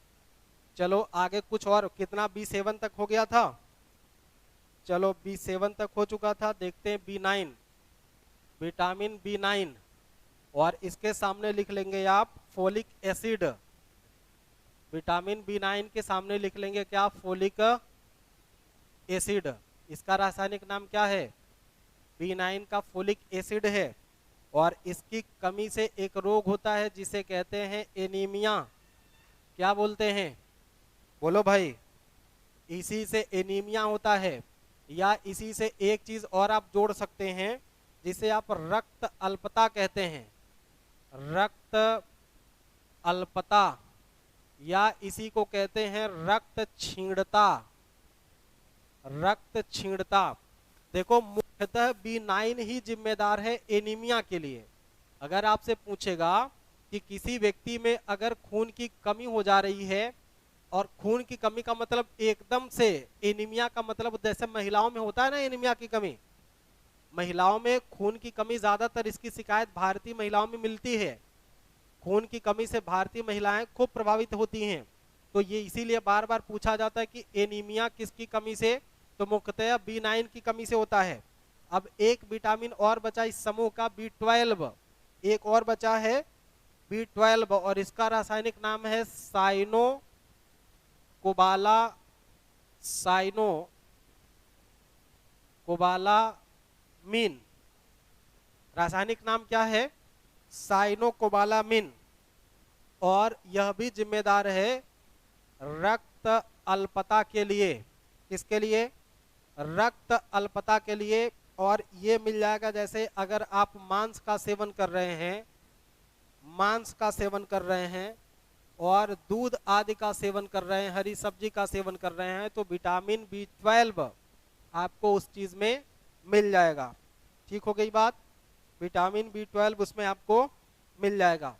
चलो आगे कुछ और। कितना? B7 तक हो गया था। चलो B7 तक हो चुका था, देखते हैं B9, विटामिन B9, और इसके सामने लिख लेंगे आप फोलिक एसिड। विटामिन B9 के सामने लिख लेंगे क्या? Folic acid. इसका रासायनिक नाम क्या है? B9 का फोलिक एसिड है। और इसकी कमी से एक रोग होता है जिसे कहते हैं एनीमिया। क्या बोलते हैं? बोलो भाई। इसी से एनीमिया होता है, या इसी से एक चीज और आप जोड़ सकते हैं जिसे आप रक्त अल्पता कहते हैं। रक्त अल्पता, या इसी को कहते हैं रक्त क्षीणता। रक्त क्षीणता। देखो, मुख्यतः B9 ही जिम्मेदार है एनीमिया के लिए। अगर आपसे पूछेगा कि किसी व्यक्ति में अगर खून की कमी हो जा रही है, और खून की कमी का मतलब एकदम से एनीमिया का मतलब, जैसे महिलाओं में होता है ना एनीमिया की कमी, महिलाओं में खून की कमी, ज्यादातर इसकी शिकायत भारतीय महिलाओं में मिलती है। खून की कमी से भारतीय महिलाएं खूब प्रभावित होती हैं। तो ये इसीलिए बार बार पूछा जाता है कि एनीमिया किसकी कमी से? तो मुख्यतः B9 की कमी से होता है। अब एक विटामिन और बचा इस समूह का, B12। एक और बचा है B12, और इसका रासायनिक नाम है साइनो कोबाला, साइनो कोबालामिन। रासायनिक नाम क्या है? Cyanocobalamin. और यह भी जिम्मेदार है रक्त अल्पता के लिए, किसके लिए? रक्त अल्पता के लिए। और ये मिल जाएगा जैसे अगर आप मांस का सेवन कर रहे हैं, मांस का सेवन कर रहे हैं और दूध आदि का सेवन कर रहे हैं, हरी सब्जी का सेवन कर रहे हैं, तो विटामिन B12 आपको उस चीज में मिल जाएगा। ठीक हो गई बात? विटामिन B12 उसमें आपको मिल जाएगा।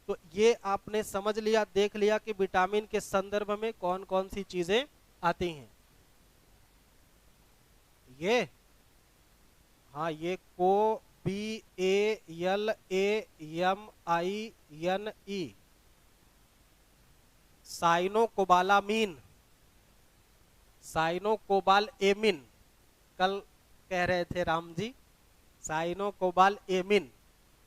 तो ये आपने समझ लिया, देख लिया कि विटामिन के संदर्भ में कौन कौन सी चीजें आती हैं। ये हाँ, ये COBALAMINE, साइनोकोबालामीन, साइनोकोबाल एमिन, कल कह रहे थे राम जी, साइनोकोबाल एमिन।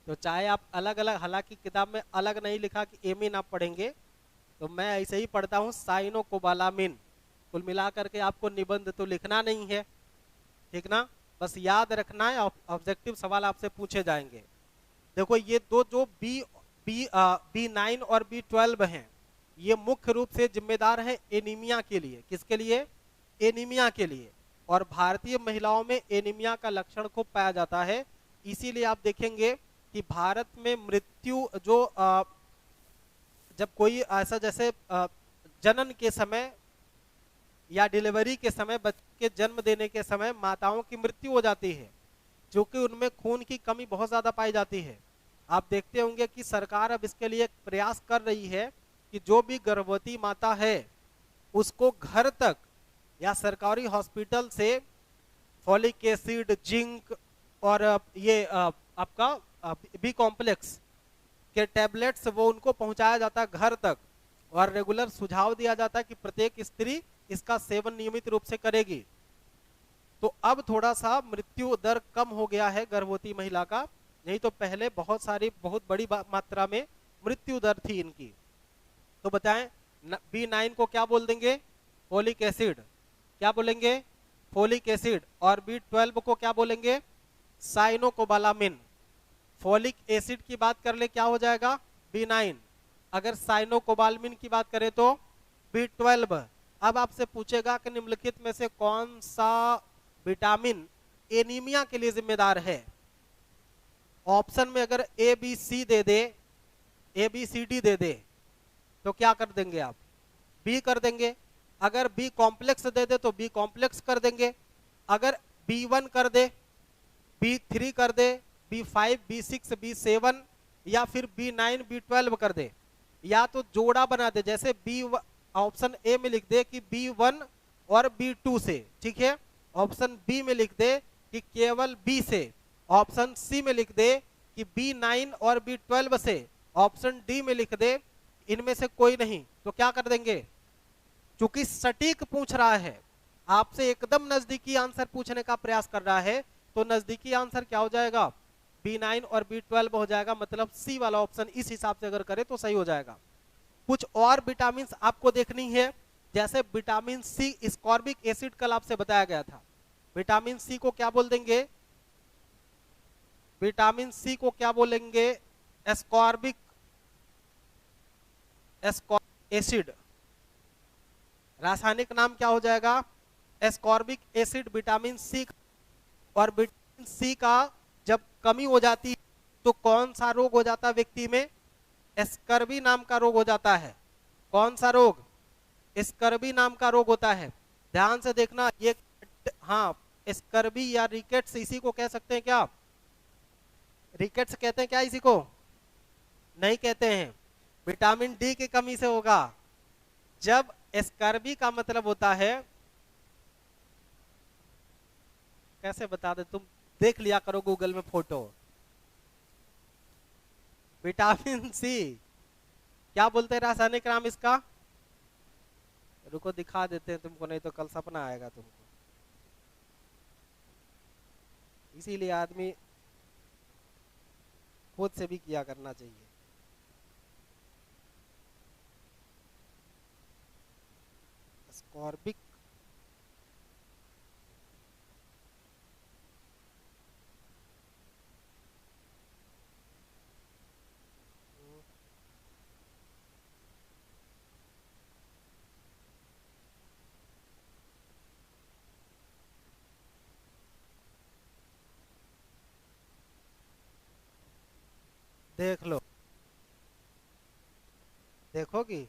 तो चाहे आप अलग अलग, हालांकि किताब में अलग नहीं लिखा कि एमिन आप पढ़ेंगे, तो मैं ऐसे ही पढ़ता हूँ साइनोकोबालामिन। कुल मिलाकर के आपको निबंध तो लिखना नहीं है, ठीक ना, बस याद रखना है, ऑब्जेक्टिव सवाल आपसे पूछे जाएंगे। देखो ये दो जो B9 और B12 हैं, ये मुख्य रूप से जिम्मेदार है एनीमिया के लिए। किसके लिए? एनीमिया के लिए। और भारतीय महिलाओं में एनीमिया का लक्षण खूब पाया जाता है। इसीलिए आप देखेंगे कि भारत में मृत्यु जो जब कोई ऐसा जैसे जनन के समय या डिलीवरी के समय, बच्चे के जन्म देने के समय माताओं की मृत्यु हो जाती है, क्योंकि उनमें खून की कमी बहुत ज्यादा पाई जाती है। आप देखते होंगे कि सरकार अब इसके लिए प्रयास कर रही है कि जो भी गर्भवती माता है उसको घर तक या सरकारी हॉस्पिटल से फॉलिक एसिड, जिंक और ये आपका बी कॉम्प्लेक्स के टैबलेट्स वो उनको पहुंचाया जाता है घर तक, और रेगुलर सुझाव दिया जाता है कि प्रत्येक स्त्री इसका सेवन नियमित रूप से करेगी। तो अब थोड़ा सा मृत्यु दर कम हो गया है गर्भवती महिला का, नहीं तो पहले बहुत बड़ी मात्रा में मृत्यु दर थी इनकी। तो बताएं B9 को क्या बोल देंगे? Folic acid. क्या बोलेंगे? Folic acid. और B12 को क्या बोलेंगे? साइनोकोबालामिन। फोलिक एसिड की बात कर ले क्या हो जाएगा? B9। अगर साइनोकोबालामिन की बात करें तो B12। अब आपसे पूछेगा कि निम्नलिखित में से कौन सा विटामिन एनीमिया के लिए जिम्मेदार है? ऑप्शन में अगर ABC दे दे, ABCD दे दे, तो क्या कर देंगे आप? B कर देंगे। अगर B कॉम्प्लेक्स दे दे तो B कॉम्प्लेक्स कर देंगे। अगर B1 कर दे, B3 कर दे, B5, B6, B7 या फिर B9, B12 कर दे, या तो जोड़ा बना दे, जैसे B ऑप्शन ए में लिख दे कि B1 और B2 से, ठीक है। ऑप्शन बी में लिख दे कि केवल B से। ऑप्शन सी में लिख दे कि B9 और B12 से। ऑप्शन डी में लिख दे इनमें से कोई नहीं। तो क्या कर देंगे? चूंकि सटीक पूछ रहा है, आपसे एकदम नजदीकी आंसर पूछने का प्रयास कर रहा है, तो नजदीकी आंसर क्या हो जाएगा? B9 और B12 हो जाएगा। मतलब सी वाला ऑप्शन इस हिसाब से अगर करे तो सही हो जाएगा। कुछ और विटामिन आपको देखनी है, जैसे विटामिन सी, स्कॉर्बिक एसिड कल आपसे बताया गया था। विटामिन सी को क्या बोल देंगे? विटामिन सी को क्या बोलेंगे? Ascorbic acid. रासायनिक नाम क्या हो जाएगा? Ascorbic acid, vitamin C. और विटामिन सी का जब कमी हो जाती है तो कौन सा रोग हो जाता है व्यक्ति में? स्कर्वी नाम का रोग हो जाता है। कौन सा रोग? स्कर्वी नाम का रोग होता है। ध्यान से देखना ये, हाँ, स्कर्वी या रिकेट्स इसी को कह सकते हैं क्या? रिकेट्स कहते हैं क्या इसी को? नहीं कहते हैं। विटामिन डी की कमी से होगा। जब स्कर्वी का मतलब होता है, कैसे बता दे, तुम देख लिया करो गूगल में फोटो। विटामिन सी क्या बोलते हैं रासायनिक नाम इसका? रुको दिखा देते हैं तुमको, नहीं तो कल सपना आएगा तुमको। इसीलिए आदमी खुद से भी किया करना चाहिए। स्कॉर्बिक देख लो, देखोगी?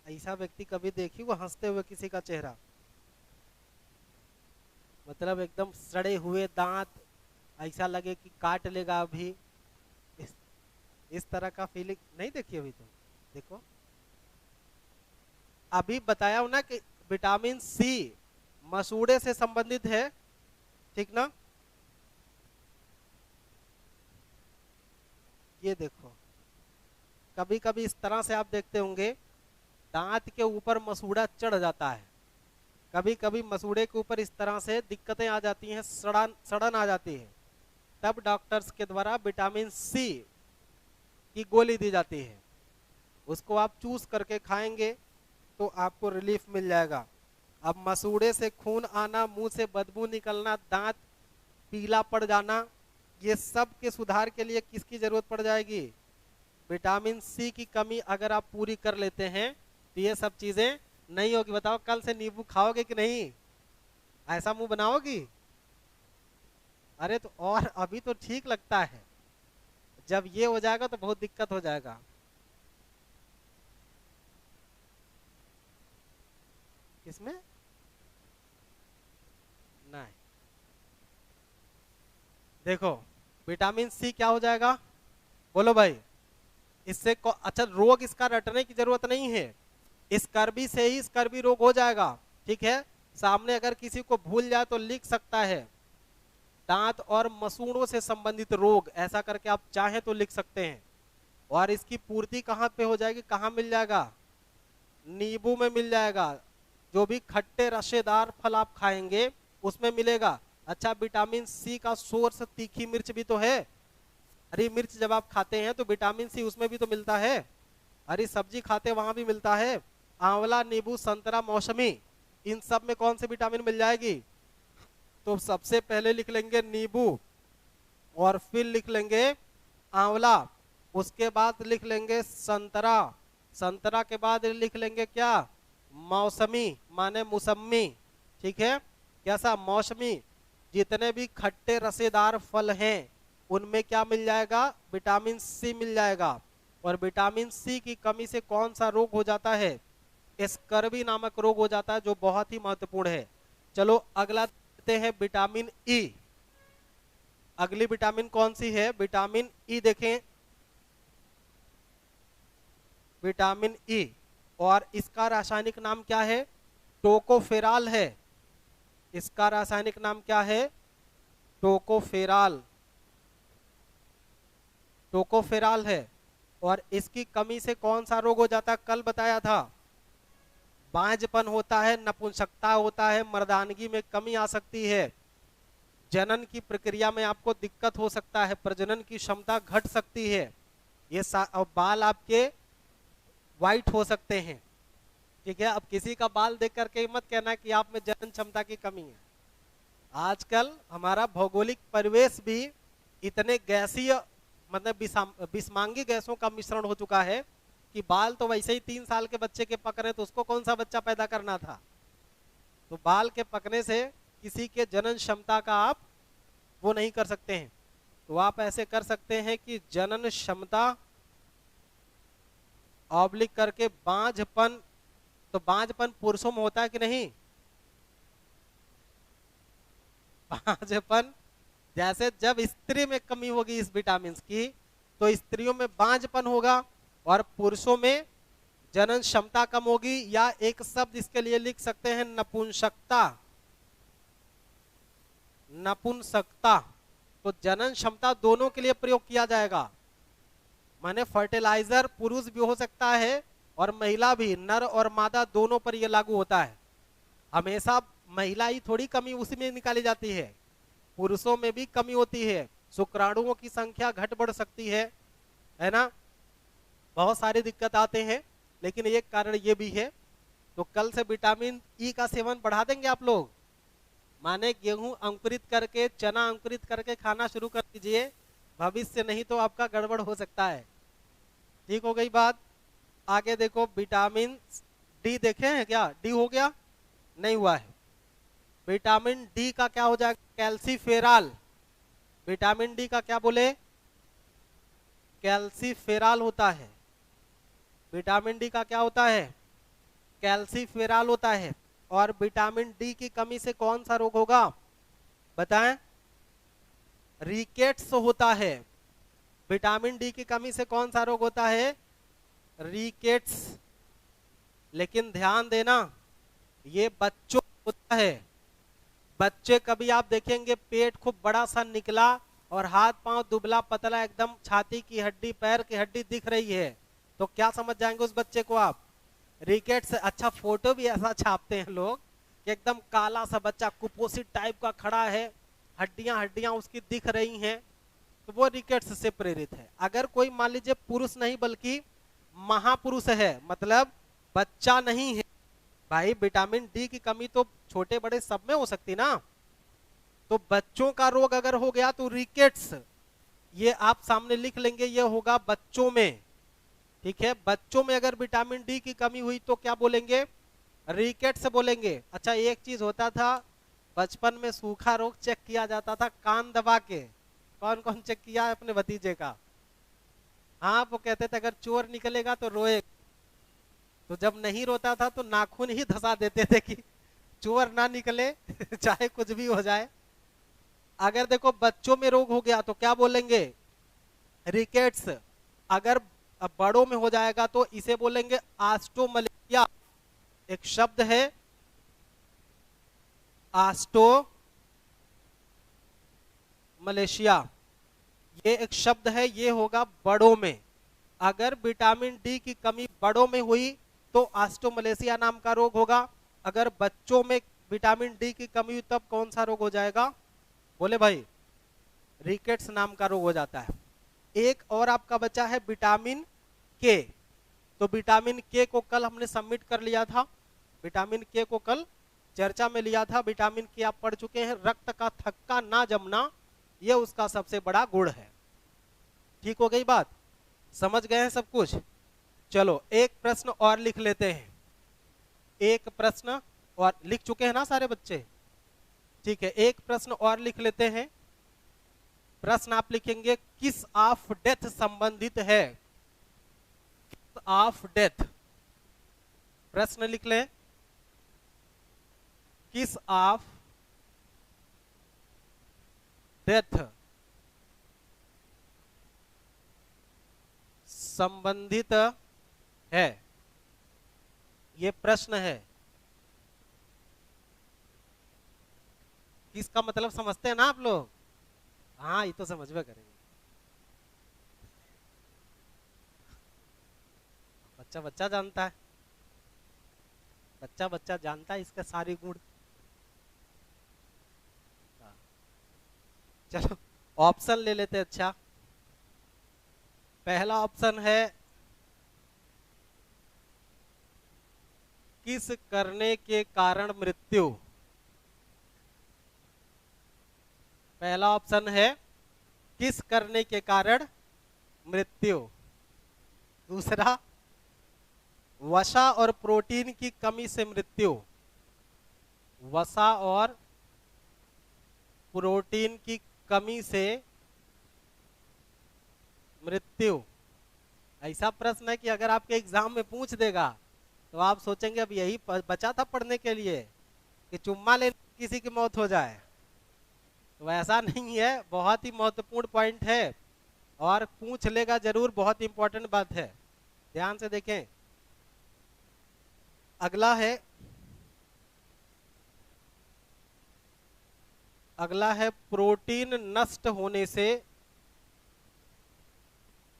ऐसा व्यक्ति कभी देखी वो हंसते हुए किसी का चेहरा? मतलब एकदम सड़े हुए दांत, ऐसा लगे कि काट लेगा अभी। इस, इस तरह का फीलिंग नहीं देखी अभी तो? देखो, अभी बताया हूं ना कि विटामिन सी मसूड़े से संबंधित है, ठीक ना? ये देखो, कभी कभी इस तरह से आप देखते होंगे दांत के ऊपर मसूड़ा चढ़ जाता है, कभी कभी मसूड़े के ऊपर इस तरह से दिक्कतें आ जाती हैं, सड़न सड़न आ जाती है, तब डॉक्टर्स के द्वारा विटामिन सी की गोली दी जाती है। उसको आप चूस करके खाएंगे तो आपको रिलीफ मिल जाएगा। अब मसूड़े से खून आना, मुंह से बदबू निकलना, दांत पीला पड़ जाना, ये सब के सुधार के लिए किसकी जरूरत पड़ जाएगी? विटामिन सी की कमी अगर आप पूरी कर लेते हैं तो ये सब चीजें नहीं होगी। बताओ, कल से नींबू खाओगे कि नहीं? ऐसा मुंह बनाओगी? अरे तो और अभी तो ठीक लगता है, जब ये हो जाएगा तो बहुत दिक्कत हो जाएगा। किसमें? नहीं, देखो, विटामिन सी क्या हो जाएगा? बोलो भाई। अच्छा, रोग इसका रटने की जरूरत नहीं है, स्कर्वी से ही स्कर्वी रोग हो जाएगा, ठीक है? सामने अगर किसी को भूल जाए तो लिख सकता है दांत और मसूड़ों से संबंधित रोग, ऐसा करके आप चाहें तो लिख सकते हैं। और इसकी पूर्ति कहाँ पे हो जाएगी, कहाँ मिल जाएगा? नींबू में मिल जाएगा। जो भी खट्टे रसेदार फल आप खाएंगे उसमें मिलेगा। अच्छा, विटामिन सी का सोर्स तीखी मिर्च भी तो है। हरी मिर्च जब आप खाते हैं तो विटामिन सी उसमें भी तो मिलता है। हरी सब्जी खाते वहां भी मिलता है। आंवला, नींबू, संतरा, मौसमी, इन सब में कौन सी विटामिन मिल जाएगी? तो सबसे पहले लिख लेंगे नींबू, और फिर लिख लेंगे आंवला, उसके बाद लिख लेंगे संतरा, संतरा के बाद लिख लेंगे क्या? मौसमी, माने मौसमी, ठीक है? कैसा? मौसमी। जितने भी खट्टे रसेदार फल हैं उनमें क्या मिल जाएगा? विटामिन सी मिल जाएगा। और विटामिन सी की कमी से कौन सा रोग हो जाता है? स्कर्वी नामक रोग हो जाता है, जो बहुत ही महत्वपूर्ण है। चलो अगला देखते हैं, विटामिन ई। अगली विटामिन कौन सी है? विटामिन ई देखें, विटामिन ई, और इसका रासायनिक नाम क्या है? टोकोफेराल है। इसका रासायनिक नाम क्या है? टोकोफेराल, टोकोफेराल है। और इसकी कमी से कौन सा रोग हो जाता है? कल बताया था, बांझपन होता है, नपुंसकता होता है, मर्दानगी में कमी आ सकती है, जनन की प्रक्रिया में आपको दिक्कत हो सकता है, प्रजनन की क्षमता घट सकती है, ये और बाल आपके वाइट हो सकते हैं, ठीक है? अब किसी का बाल देख करके मत कहना कि आप में जनन क्षमता की कमी है। आजकल हमारा भौगोलिक परिवेश भी इतने गैसीय, मतलब बिस्मांगी गैसों का मिश्रण हो चुका है कि बाल तो वैसे ही 3 साल के बच्चे के पक रहे, तो उसको कौन सा बच्चा पैदा करना था? तो बाल के पकने से किसी के जनन क्षमता का आप वो नहीं कर सकते हैं। तो आप ऐसे कर सकते हैं कि जनन क्षमता ऑब्लिक करके बांझपन। तो बांझपन पुरुषों में होता है कि नहीं? बांझपन, जैसे जब स्त्री में कमी होगी इस विटामिन की तो स्त्रियों में बांझपन होगा, और पुरुषों में जनन क्षमता कम होगी, या एक शब्द इसके लिए लिख सकते हैं, नपुंसकता, नपुंसकता। तो जनन क्षमता दोनों के लिए प्रयोग किया जाएगा, माने फर्टिलाइजर पुरुष भी हो सकता है और महिला भी, नर और मादा दोनों पर यह लागू होता है। हमेशा महिला ही थोड़ी कमी उसी में निकाली जाती है, पुरुषों में भी कमी होती है, शुक्राणुओं की संख्या घट बढ़ सकती है ना? बहुत सारी दिक्कत आते हैं, लेकिन एक कारण ये भी है। तो कल से विटामिन ई का सेवन बढ़ा देंगे आप लोग, माने गेहूं अंकुरित करके, चना अंकुरित करके खाना शुरू कर दीजिए, भविष्य नहीं तो आपका गड़बड़ हो सकता है। ठीक हो गई बात? आगे देखो, विटामिन डी देखे हैं क्या? डी हो गया? नहीं हुआ है। विटामिन डी का क्या हो जाएगा? कैल्सीफेराल। विटामिन डी का क्या बोले? कैल्सीफेराल होता है। विटामिन डी का क्या होता है? कैल्सीफेराल होता है। और विटामिन डी की कमी से कौन सा रोग होगा बताएं? रिकेट्स होता है। विटामिन डी की कमी से कौन सा रोग होता है? रिकेट्स। लेकिन ध्यान देना, ये बच्चों को होता है। बच्चे कभी आप देखेंगे पेट खूब बड़ा सा निकला और हाथ पांव दुबला पतला, एकदम छाती की हड्डी पैर की हड्डी दिख रही है, तो क्या समझ जाएंगे उस बच्चे को आप? रिकेट्स। अच्छा, फोटो भी ऐसा छापते हैं लोग कि एकदम काला सा बच्चा कुपोषित टाइप का खड़ा है, हड्डियां हड्डियां उसकी दिख रही हैं, तो वो रिकेट्स से प्रेरित है। अगर कोई मान लीजिए पुरुष नहीं बल्कि महापुरुष है, मतलब बच्चा नहीं है, भाई विटामिन डी की कमी तो छोटे बड़े सब में हो सकती ना, तो बच्चों का रोग अगर हो गया तो रिकेट्स, ये आप सामने लिख लेंगे, ये होगा बच्चों में। ठीक है, बच्चों में अगर विटामिन डी की कमी हुई तो क्या बोलेंगे? रिकेट्स बोलेंगे। अच्छा, एक चीज होता था बचपन में, सूखा रोग चेक किया जाता था कान दबा के। कौन कौन चेक किया है अपने भतीजे का? हाँ, वो कहते थे अगर चोर निकलेगा तो रोए, तो जब नहीं रोता था तो नाखून ही धसा देते थे कि चोर ना निकले चाहे कुछ भी हो जाए। अगर देखो बच्चों में रोग हो गया तो क्या बोलेंगे? रिकेट्स। अगर बड़ों में हो जाएगा तो इसे बोलेंगे आस्टोमलेशिया। एक शब्द है आस्टोमलेशिया, ये एक शब्द है, ये होगा बड़ों में। अगर विटामिन डी की कमी बड़ों में हुई तो आस्टोमलेशिया नाम का रोग होगा। अगर बच्चों में विटामिन डी की कमी हुई तब कौन सा रोग हो जाएगा? बोले भाई, रिकेट्स नाम का रोग हो जाता है। एक और आपका बचा है विटामिन के। तो विटामिन के को कल हमने सबमिट कर लिया था, विटामिन के को कल चर्चा में लिया था। विटामिन के आप पढ़ चुके हैं, रक्त का थक्का ना जमना, ये उसका सबसे बड़ा गुण है। ठीक हो गई बात? समझ गए हैं सब कुछ? चलो एक प्रश्न और लिख लेते हैं। एक प्रश्न और लिख चुके हैं ना सारे बच्चे? ठीक है, एक प्रश्न और लिख लेते हैं। प्रश्न आप लिखेंगे किस ऑफ डेथ संबंधित है? किस ऑफ डेथ, प्रश्न लिख लें, किस ऑफ डेथ संबंधित है, ये प्रश्न है। किसका मतलब समझते हैं ना आप लोग? हाँ, ये तो समझ में करेंगे, बच्चा बच्चा जानता है, बच्चा बच्चा जानता है इसके सारे गुण। चलो ऑप्शन ले लेते हैं। अच्छा, पहला ऑप्शन है किस करने के कारण मृत्यु। पहला ऑप्शन है किस करने के कारण मृत्यु। दूसरा, वसा और प्रोटीन की कमी से मृत्यु। वसा और प्रोटीन की कमी से मृत्यु। ऐसा प्रश्न है कि अगर आपके एग्जाम में पूछ देगा तो आप सोचेंगे अब यही बचा था पढ़ने के लिए कि चुम्मा ले किसी की मौत हो जाए। तो ऐसा नहीं है, बहुत ही महत्वपूर्ण पॉइंट है और पूछ लेगा जरूर, बहुत इंपॉर्टेंट बात है, ध्यान से देखें। अगला है, अगला है प्रोटीन नष्ट होने से,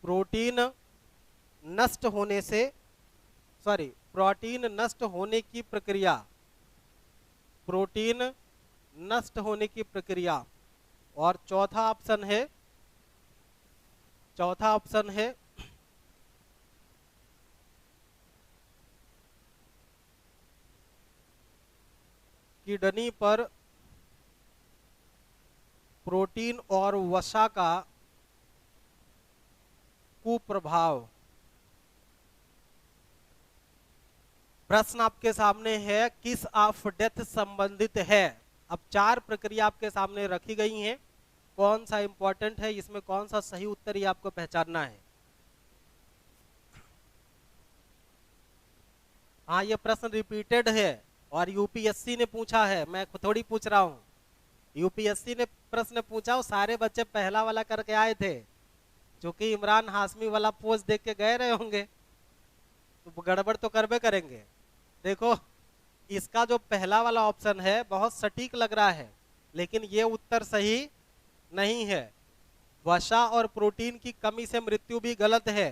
प्रोटीन नष्ट होने से, सॉरी, प्रोटीन नष्ट होने की प्रक्रिया, प्रोटीन नष्ट होने की प्रक्रिया। और चौथा ऑप्शन है, चौथा ऑप्शन है किडनी पर प्रोटीन और वसा का कुप्रभाव। प्रश्न आपके सामने है किस ऑफ डेथ संबंधित है, अब 4 प्रक्रिया आपके सामने रखी गई हैं, कौन सा इंपॉर्टेंट है, इसमें कौन सा सही उत्तर ये आपको पहचानना है। हाँ, ये प्रश्न रिपीटेड है और यूपीएससी ने पूछा है, मैं थोड़ी पूछ रहा हूँ। यूपीएससी ने प्रश्न पूछा और सारे बच्चे पहला वाला करके आए थे, क्योंकि इमरान हाशमी वाला पोस्ट देख के गए रहे होंगे, तो गड़बड़ तो करबे करेंगे। देखो, इसका जो पहला वाला ऑप्शन है बहुत सटीक लग रहा है, लेकिन ये उत्तर सही नहीं है। वसा और प्रोटीन की कमी से मृत्यु भी गलत है।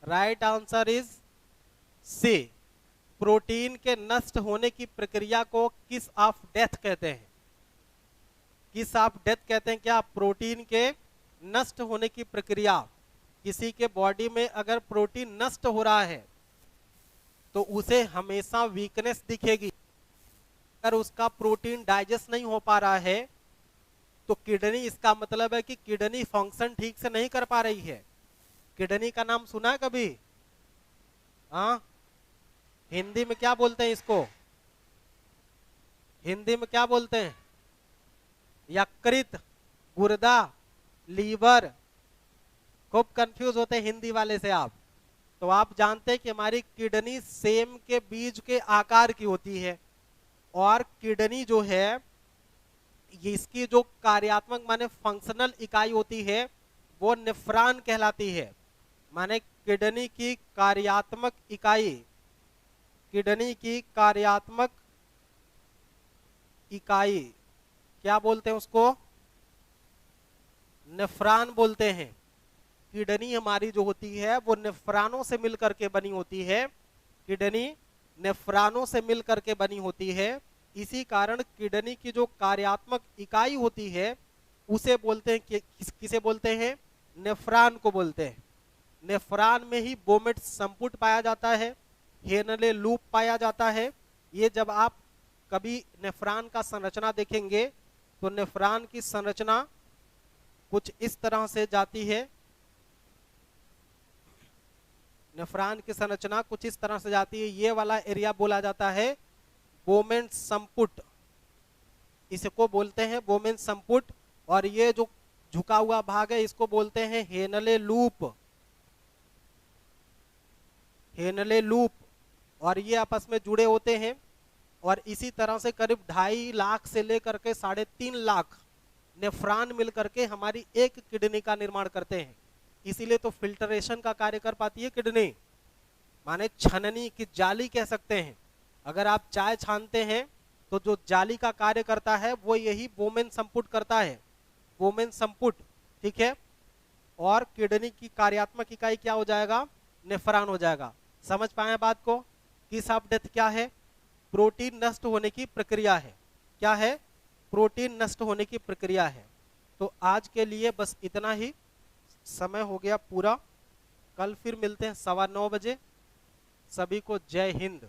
Right answer is C. Protein के नष्ट होने की प्रक्रिया को किस ऑफ डेथ कहते हैं? किस ऑफ डेथ कहते हैं क्या? प्रोटीन के नष्ट होने की प्रक्रिया। किसी के बॉडी में अगर प्रोटीन नष्ट हो रहा है तो उसे हमेशा वीकनेस दिखेगी। अगर उसका प्रोटीन डाइजेस्ट नहीं हो पा रहा है तो किडनी, इसका मतलब है कि किडनी फंक्शन ठीक से नहीं कर पा रही है। किडनी का नाम सुना है कभी? हाँ, हिंदी में क्या बोलते हैं इसको? हिंदी में क्या बोलते हैं? यकृत, गुर्दा, लीवर। खूब कंफ्यूज होते हैं हिंदी वाले से आप। तो आप जानते हैं कि हमारी किडनी सेम के बीज के आकार की होती है, और किडनी जो है इसकी जो कार्यात्मक माने फंक्शनल इकाई होती है वो नेफ्रॉन कहलाती है। माने किडनी की कार्यात्मक इकाई, किडनी की कार्यात्मक इकाई क्या बोलते हैं उसको? नेफ्रॉन बोलते हैं। किडनी हमारी जो होती है वो नेफ्रॉनों से मिलकर के बनी होती है। किडनी नेफ्रॉनों से मिलकर के बनी होती है। इसी कारण किडनी की जो कार्यात्मक इकाई होती है उसे बोलते हैं किसे बोलते हैं? नेफ्रॉन को बोलते हैं। नेफ्रॉन में ही बोमेट संपुट पाया जाता है, हेनले लूप पाया जाता है। ये जब आप कभी नेफ्रॉन का संरचना देखेंगे तो नेफ्रॉन की संरचना कुछ इस तरह से जाती है। नेफ्रॉन की संरचना कुछ इस तरह से जाती है। ये वाला एरिया बोला जाता है बोमेन संपुट, इसको बोलते हैं बोमेन संपुट। और ये जो झुका हुआ भाग है इसको बोलते हैं हेनले लूप, हेनले लूप। और ये आपस में जुड़े होते हैं। और इसी तरह से करीब 2.5 लाख से लेकर के 3.5 लाख नेफ्रॉन मिलकर के हमारी एक किडनी का निर्माण करते हैं। इसीलिए तो फिल्टरेशन का कार्य कर पाती है किडनी, माने छननी की जाली कह सकते हैं। अगर आप चाय छानते हैं तो जो जाली का कार्य करता है वो यही बोमेन संपुट करता है, बोमेन संपुट, ठीक है। और किडनी की कार्यात्मक इकाई क्या हो जाएगा? नेफ्रॉन हो जाएगा। समझ पाए बात को? किस ऑफ डेथ क्या है? प्रोटीन नष्ट होने की प्रक्रिया है। क्या है? प्रोटीन नष्ट होने की प्रक्रिया है। तो आज के लिए बस इतना ही, समय हो गया पूरा। कल फिर मिलते हैं 9:15 बजे। सभी को जय हिंद।